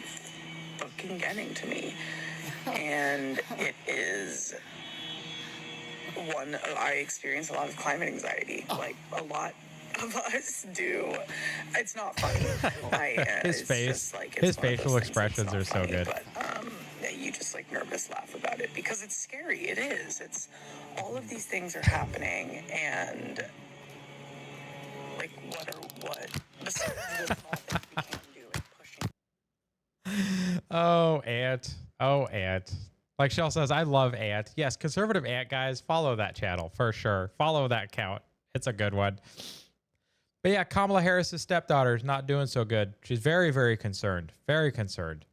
fucking getting to me. And it is I experience a lot of climate anxiety, like a lot of us do. It's not funny. His facial expressions are so good. But you just like nervous laugh about it because it's scary. It is. It's all of these things are happening, and like what besides the small things we can do and pushing. Oh, Ant. Like Shell says, I love Ant. Yes, conservative Ant guys, follow that channel for sure. Follow that account. It's a good one. But yeah, Kamala Harris's stepdaughter is not doing so good. She's very, very concerned. Very concerned.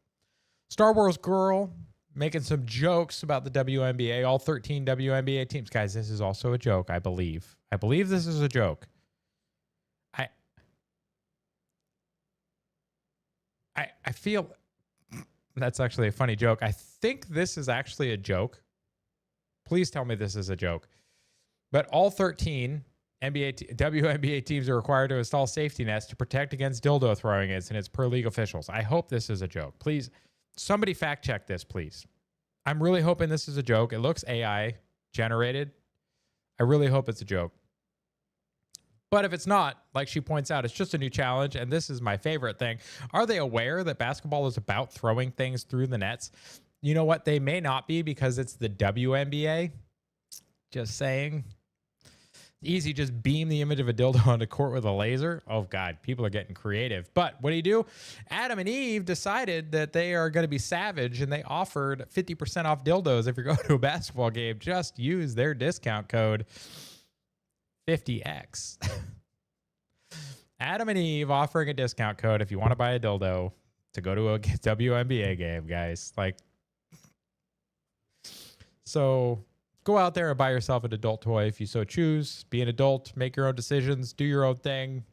Star Wars girl making some jokes about the WNBA, all 13 WNBA teams. Guys, this is also a joke, I believe. I believe this is a joke. I feel that's actually a funny joke. I think this is actually a joke. Please tell me this is a joke. But all 13 WNBA teams are required to install safety nets to protect against dildo throwing incidents per league officials. I hope this is a joke. Please, somebody fact check this, please. I'm really hoping this is a joke. It looks AI generated. I really hope it's a joke. But if it's not, like she points out, it's just a new challenge. And this is my favorite thing. Are they aware that basketball is about throwing things through the nets? You know what? They may not be because it's the WNBA. Just saying. Easy, just beam the image of a dildo onto court with a laser. Oh, God, people are getting creative. But what do? Adam and Eve decided that they are going to be savage, and they offered 50% off dildos if you're going to a basketball game. Just use their discount code 50X. Adam and Eve offering a discount code if you want to buy a dildo to go to a WNBA game, guys. Like, so go out there and buy yourself an adult toy if you so choose. Be an adult, make your own decisions, do your own thing.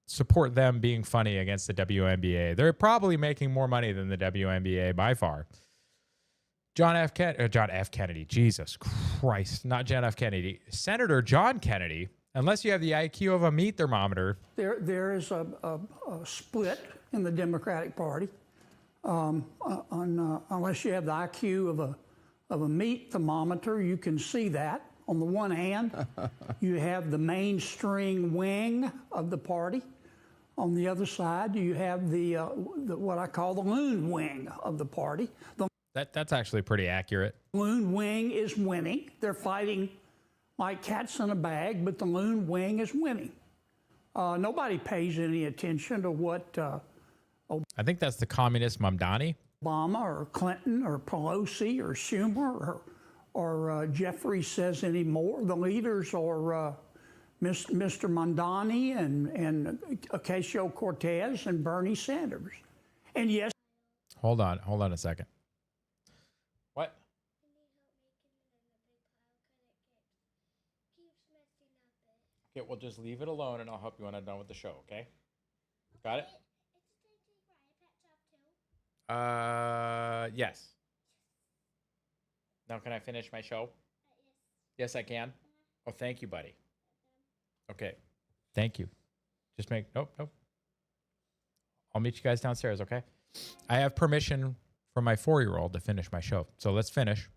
Support them being funny against the WNBA. They're probably making more money than the WNBA by far. John F. Kennedy. Jesus Christ. Not John F. Kennedy. Senator John Kennedy, unless you have the IQ of a meat thermometer. There is a split in the Democratic Party. Unless you have the IQ of a meat thermometer, you can see that. On the one hand, you have the mainstream wing of the party. On the other side, you have the what I call the loon wing of the party. That's actually pretty accurate. Loon wing is winning. They're fighting like cats in a bag, but the loon wing is winning. Nobody pays any attention to what I think that's the communist Mamdani. Obama or Clinton or Pelosi or Schumer or Jeffrey says anymore. The leaders are Mr. Mamdani and Ocasio-Cortez and Bernie Sanders. And yes. Hold on a second. What? Okay, we'll just leave it alone and I'll help you when I'm done with the show, okay? Got it? Yes. Now can I finish my show? Yes, I can. Oh, thank you, buddy. Okay. Thank you. Just nope. I'll meet you guys downstairs, okay? I have permission from my 4-year-old to finish my show. So let's finish.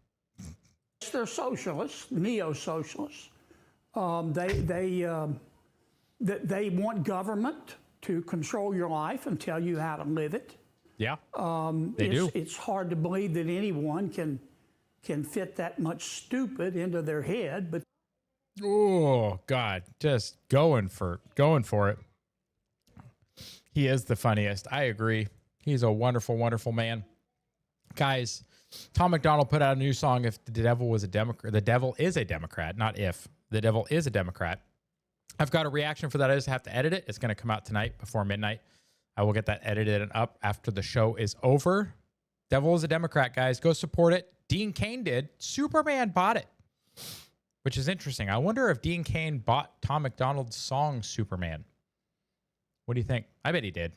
They're socialists, neo-socialists. They want government to control your life and tell you how to live it. Yeah, they do. It's hard to believe that anyone can fit that much stupid into their head, but oh God, just going for it. He is the funniest. I agree. He's a wonderful, wonderful man. Guys, Tom McDonald put out a new song, If the Devil Was a Democrat. The Devil is a Democrat, not if. The Devil is a Democrat. I've got a reaction for that. I just have to edit it. It's going to come out tonight before midnight. I will get that edited and up after the show is over. Devil is a Democrat, guys. Go support it. Dean Cain did. Superman bought it, which is interesting. I wonder if Dean Cain bought Tom McDonald's song Superman. What do you think? I bet he did.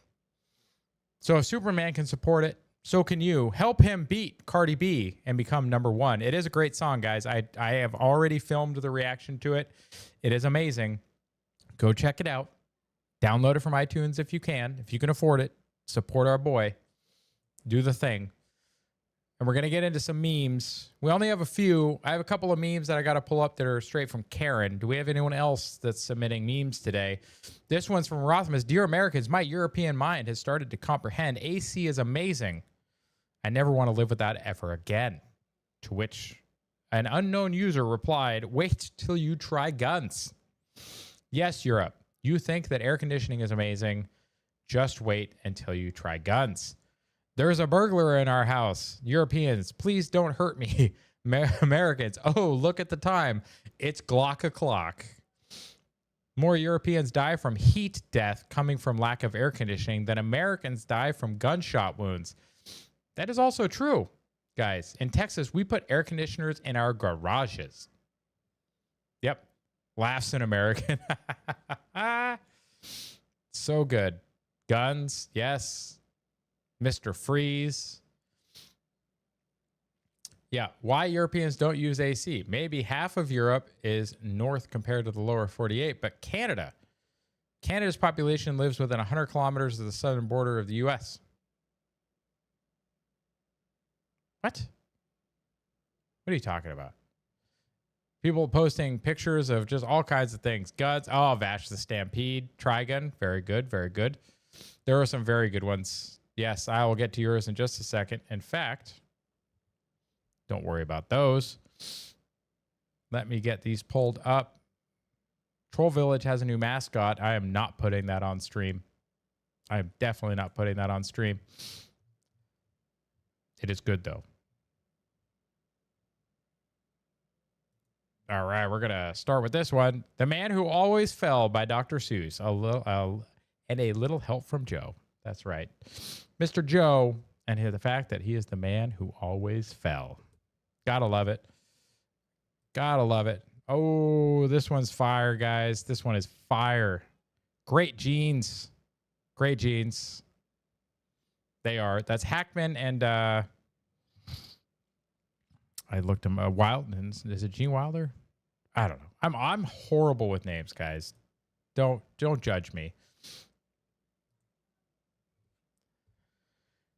So if Superman can support it, so can you. Help him beat Cardi B and become #1. It is a great song, guys. I have already filmed the reaction to it. It is amazing. Go check it out. Download it from iTunes if you can. If you can afford it, support our boy. Do the thing. And we're going to get into some memes. We only have a few. I have a couple of memes that I got to pull up that are straight from Karen. Do we have anyone else that's submitting memes today? This one's from Rothmus. Dear Americans, my European mind has started to comprehend AC is amazing. I never want to live without it ever again. To which an unknown user replied, wait till you try guns. Yes, Europe. You think that air conditioning is amazing. Just wait until you try guns. There's a burglar in our house. Europeans, please don't hurt me. Americans, oh, look at the time. It's Glock o'clock. More Europeans die from heat death coming from lack of air conditioning than Americans die from gunshot wounds. That is also true, guys. In Texas, we put air conditioners in our garages. Yep. Laughs in American. So good. Guns, yes. Mr. Freeze. Yeah, why Europeans don't use AC. Maybe half of Europe is north compared to the lower 48, but Canada's population lives within 100 kilometers of the southern border of the U.S. What? What are you talking about? People posting pictures of just all kinds of things. Guns. Oh, Vash the Stampede. Trigun. Very good. Very good. There are some very good ones. Yes, I will get to yours in just a second. In fact, don't worry about those. Let me get these pulled up. Troll Village has a new mascot. I am not putting that on stream. I am definitely not putting that on stream. It is good, though. All right, we're going to start with this one. The Man Who Always Fell by Dr. Seuss. And a little help from Joe. That's right. Mr. Joe, and the fact that he is the man who always fell. Gotta love it. Gotta love it. Oh, this one's fire, guys. This one is fire. Great jeans. Great jeans. They are. That's Hackman and I looked him Wild. Is it Gene Wilder? I don't know. I'm horrible with names, guys. Don't judge me.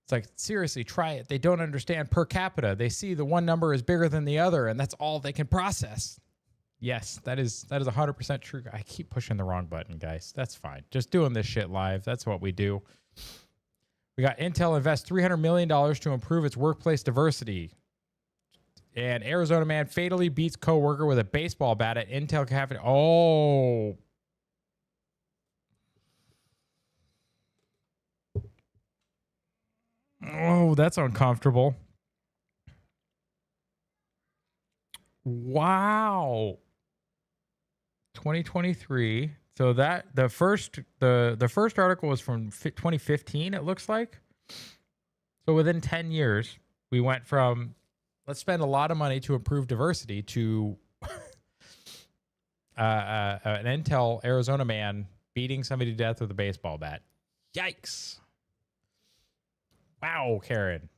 It's like, seriously, try it. They don't understand per capita. They see the one number is bigger than the other, and that's all they can process. Yes, that is 100% true. I keep pushing the wrong button, guys. That's fine. Just doing this shit live. That's what we do. We got Intel invests $300 million to improve its workplace diversity. And Arizona man fatally beats coworker with a baseball bat at Intel cafe. Oh. Oh, that's uncomfortable. Wow. 2023. So that the first article was from 2015, it looks like. So within 10 years, we went from let's spend a lot of money to improve diversity to an Intel Arizona man beating somebody to death with a baseball bat. Yikes. Wow, Karen.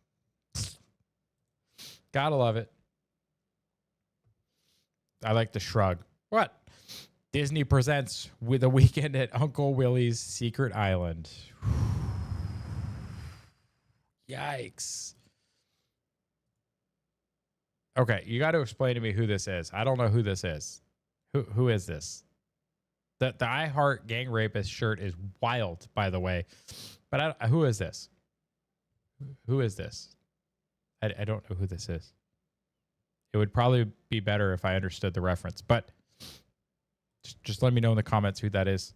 Gotta love it. I like the shrug. What? Disney presents with a weekend at Uncle Willie's Secret Island. Yikes. Okay, you got to explain to me who this is. I don't know who this is. Who is this? The I Heart Gang Rapist shirt is wild, by the way. But who is this? Who is this? I don't know who this is. It would probably be better if I understood the reference, but just let me know in the comments who that is.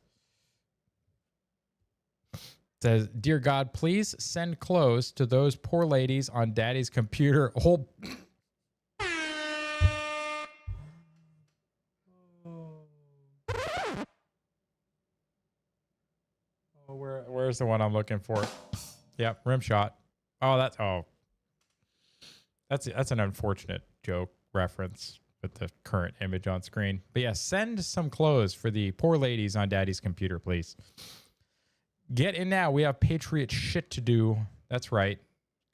Says, dear God, please send clothes to those poor ladies on daddy's computer. Oh, where's the one I'm looking for? Yep, rim shot. Oh, that's an unfortunate joke reference with the current image on screen. But yeah, send some clothes for the poor ladies on daddy's computer, please. Get in now. We have Patriot shit to do. That's right.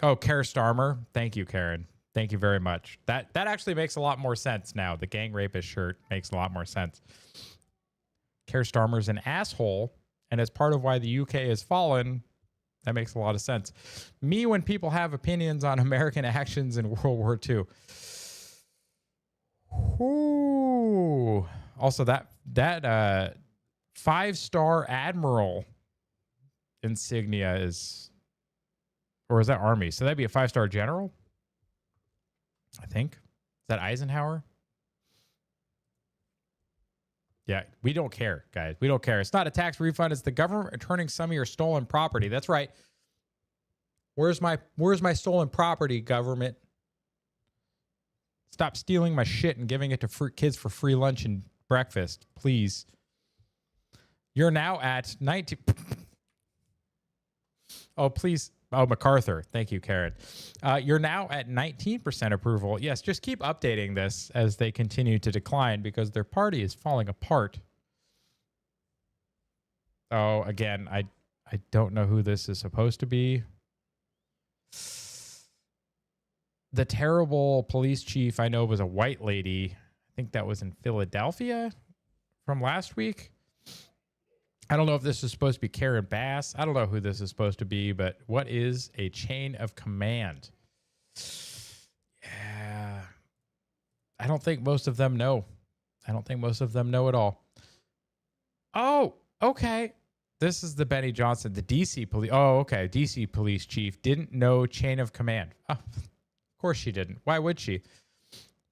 Oh, Kara Starmer. Thank you, Karen. Thank you very much. That actually makes a lot more sense now. The gang rapist shirt makes a lot more sense. Kara Starmer's an asshole, and as part of why the UK has fallen, that makes a lot of sense. Me, when people have opinions on American actions in World War II. Ooh. Also, that 5-star admiral insignia is, or is that Army? So that'd be a 5-star general, I think. Is that Eisenhower? Yeah, we don't care, guys. We don't care. It's not a tax refund. It's the government returning some of your stolen property. That's right. Where's my stolen property, government? Stop stealing my shit and giving it to kids for free lunch and breakfast, please. You're now at 19. Oh, please. Oh, MacArthur. Thank you, Karen. You're now at 19% approval. Yes, just keep updating this as they continue to decline because their party is falling apart. Oh, again, I don't know who this is supposed to be. The terrible police chief I know was a white lady. I think that was in Philadelphia from last week. I don't know if this is supposed to be Karen Bass. I don't know who this is supposed to be, but what is a chain of command? Yeah. I don't think most of them know. I don't think most of them know at all. Oh, okay. This is the Benny Johnson, the DC police. Oh, okay. DC police chief didn't know chain of command. Oh, of course she didn't. Why would she?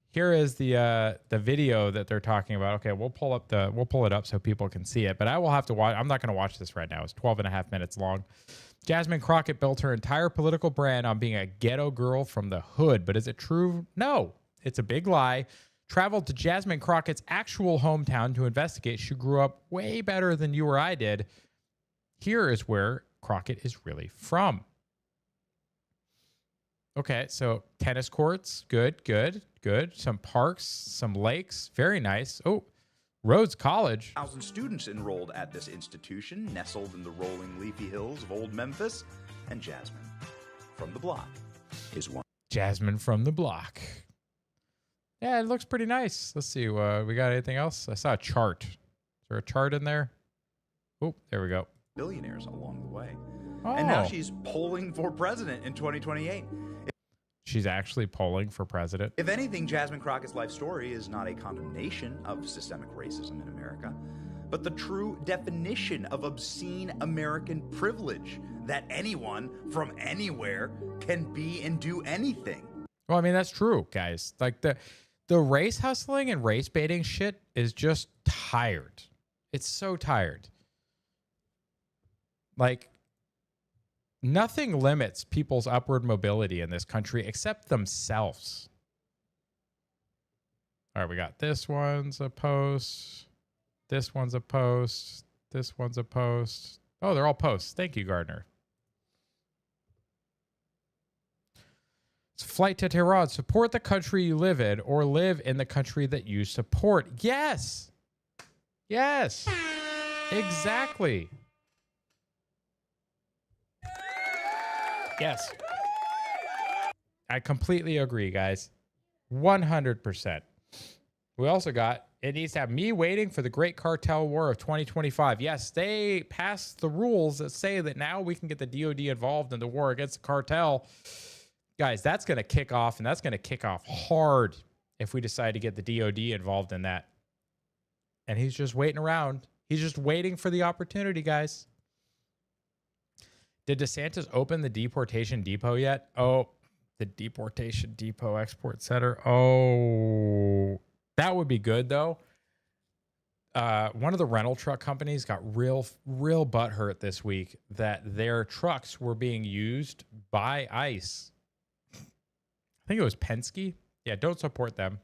Here is the video that they're talking about. Okay, we'll pull it up so people can see it. But I will have to watch. I'm not going to watch this right now. It's 12 and a half minutes long. Jasmine Crockett built her entire political brand on being a ghetto girl from the hood. But is it true? No, it's a big lie. Traveled to Jasmine Crockett's actual hometown to investigate. She grew up way better than you or I did. Here is where Crockett is really from. Okay, so tennis courts, good. Some parks, some lakes, very nice. Oh, Rhodes College. 1,000 students enrolled at this institution, nestled in the rolling leafy hills of Old Memphis, and Jasmine from the block is one. Jasmine from the block. Yeah, it looks pretty nice. Let's see, we got anything else? I saw a chart. Is there a chart in there? Oh, there we go. Billionaires along the way. Oh. And now she's polling for president in 2028. She's actually polling for president. If anything, Jasmine Crockett's life story is not a condemnation of systemic racism in America, but the true definition of obscene American privilege, that anyone from anywhere can be and do anything. Well, I mean, that's true, guys. Like the race hustling and race baiting shit is just tired. It's so tired. Like, nothing limits people's upward mobility in this country except themselves. All right, we got this one's a post. This one's a post. This one's a post. Oh, they're all posts. Thank you, Gardner. It's Flight to Tehran. Support the country you live in or live in the country that you support. Yes. Yes. Exactly. Yes. I completely agree, guys. 100%. We also got, it needs to have me waiting for the great cartel war of 2025. Yes, they passed the rules that say that now we can get the DOD involved in the war against the cartel. Guys, that's going to kick off, and that's going to kick off hard if we decide to get the DOD involved in that. And he's just waiting around. He's just waiting for the opportunity, guys. Did DeSantis open the deportation depot yet? Oh, the deportation depot export center. Oh, that would be good, though. one of the rental truck companies got real butthurt this week that their trucks were being used by ICE. I think it was Penske. Yeah, don't support them.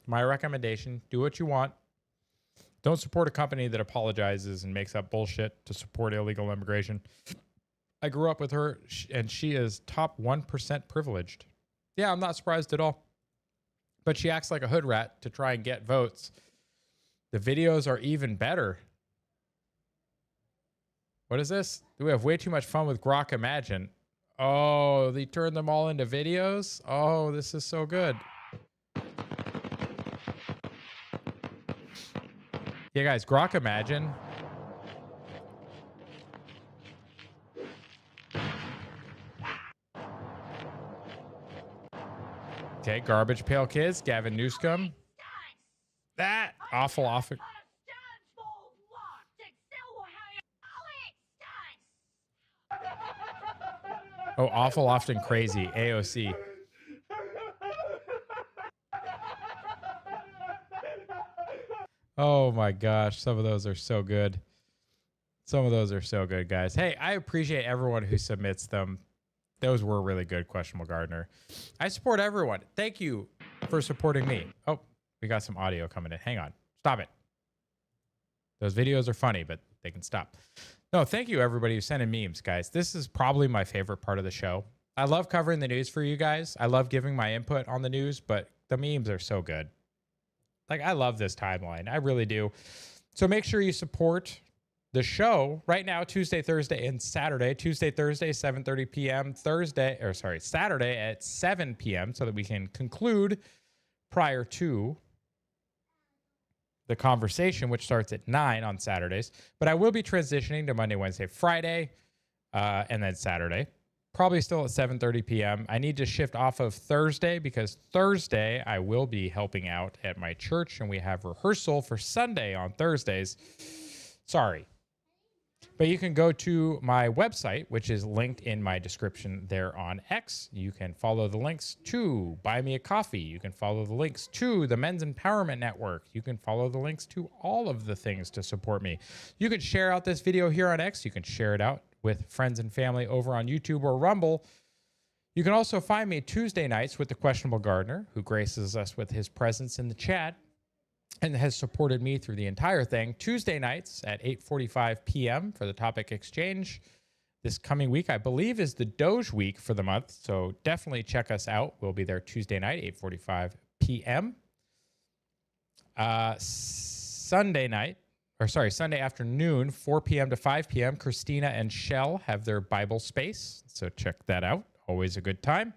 My recommendation, do what you want. Don't support a company that apologizes and makes up bullshit to support illegal immigration. I grew up with her, and she is top 1% privileged. Yeah, I'm not surprised at all. But she acts like a hood rat to try and get votes. The videos are even better. What is this? We have way too much fun with Grok Imagine. Oh, they turned them all into videos? Oh, this is so good. Yeah, guys, Grok Imagine. Okay, Garbage Pail Kids, Gavin Newscomb. That awful. Oh, awful, often crazy. AOC. Oh my gosh, some of those are so good. Some of those are so good, guys. Hey, I appreciate everyone who submits them. Those were really good, Questionable Gardener. I support everyone. Thank you for supporting me. Oh, we got some audio coming in. Hang on. Stop it. Those videos are funny, but they can stop. No, thank you, everybody who sent in memes, guys. This is probably my favorite part of the show. I love covering the news for you guys. I love giving my input on the news, but the memes are so good. Like, I love this timeline. I really do. So make sure you support the show right now, Tuesday, Thursday, and Saturday. Tuesday, Thursday, 7:30 p.m. Saturday at 7 p.m. so that we can conclude prior to the conversation, which starts at 9 on Saturdays. But I will be transitioning to Monday, Wednesday, Friday, and then Saturday. Probably still at 7:30 p.m. I need to shift off of Thursday because Thursday I will be helping out at my church, and we have rehearsal for Sunday on Thursdays. Sorry. But you can go to my website, which is linked in my description there on X. You can follow the links to Buy Me a Coffee. You can follow the links to the Men's Empowerment Network. You can follow the links to all of the things to support me. You can share out this video here on X. You can share it out with friends and family over on YouTube or Rumble. You can also find me Tuesday nights with the Questionable Gardener, who graces us with his presence in the chat and has supported me through the entire thing. Tuesday nights at 8:45 p.m. for the topic exchange. This coming week, I believe, is the DOGE week for the month, so definitely check us out. We'll be there Tuesday night, 8:45 p.m. Sunday afternoon, 4 p.m. to 5 p.m., Christina and Shell have their Bible space, so check that out. Always a good time.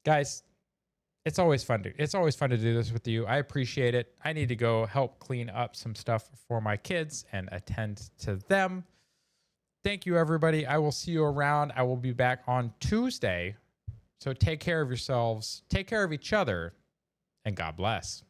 Guys, it's always fun to do this with you. I appreciate it. I need to go help clean up some stuff for my kids and attend to them. Thank you, everybody. I will see you around. I will be back on Tuesday. So take care of yourselves, take care of each other, and God bless.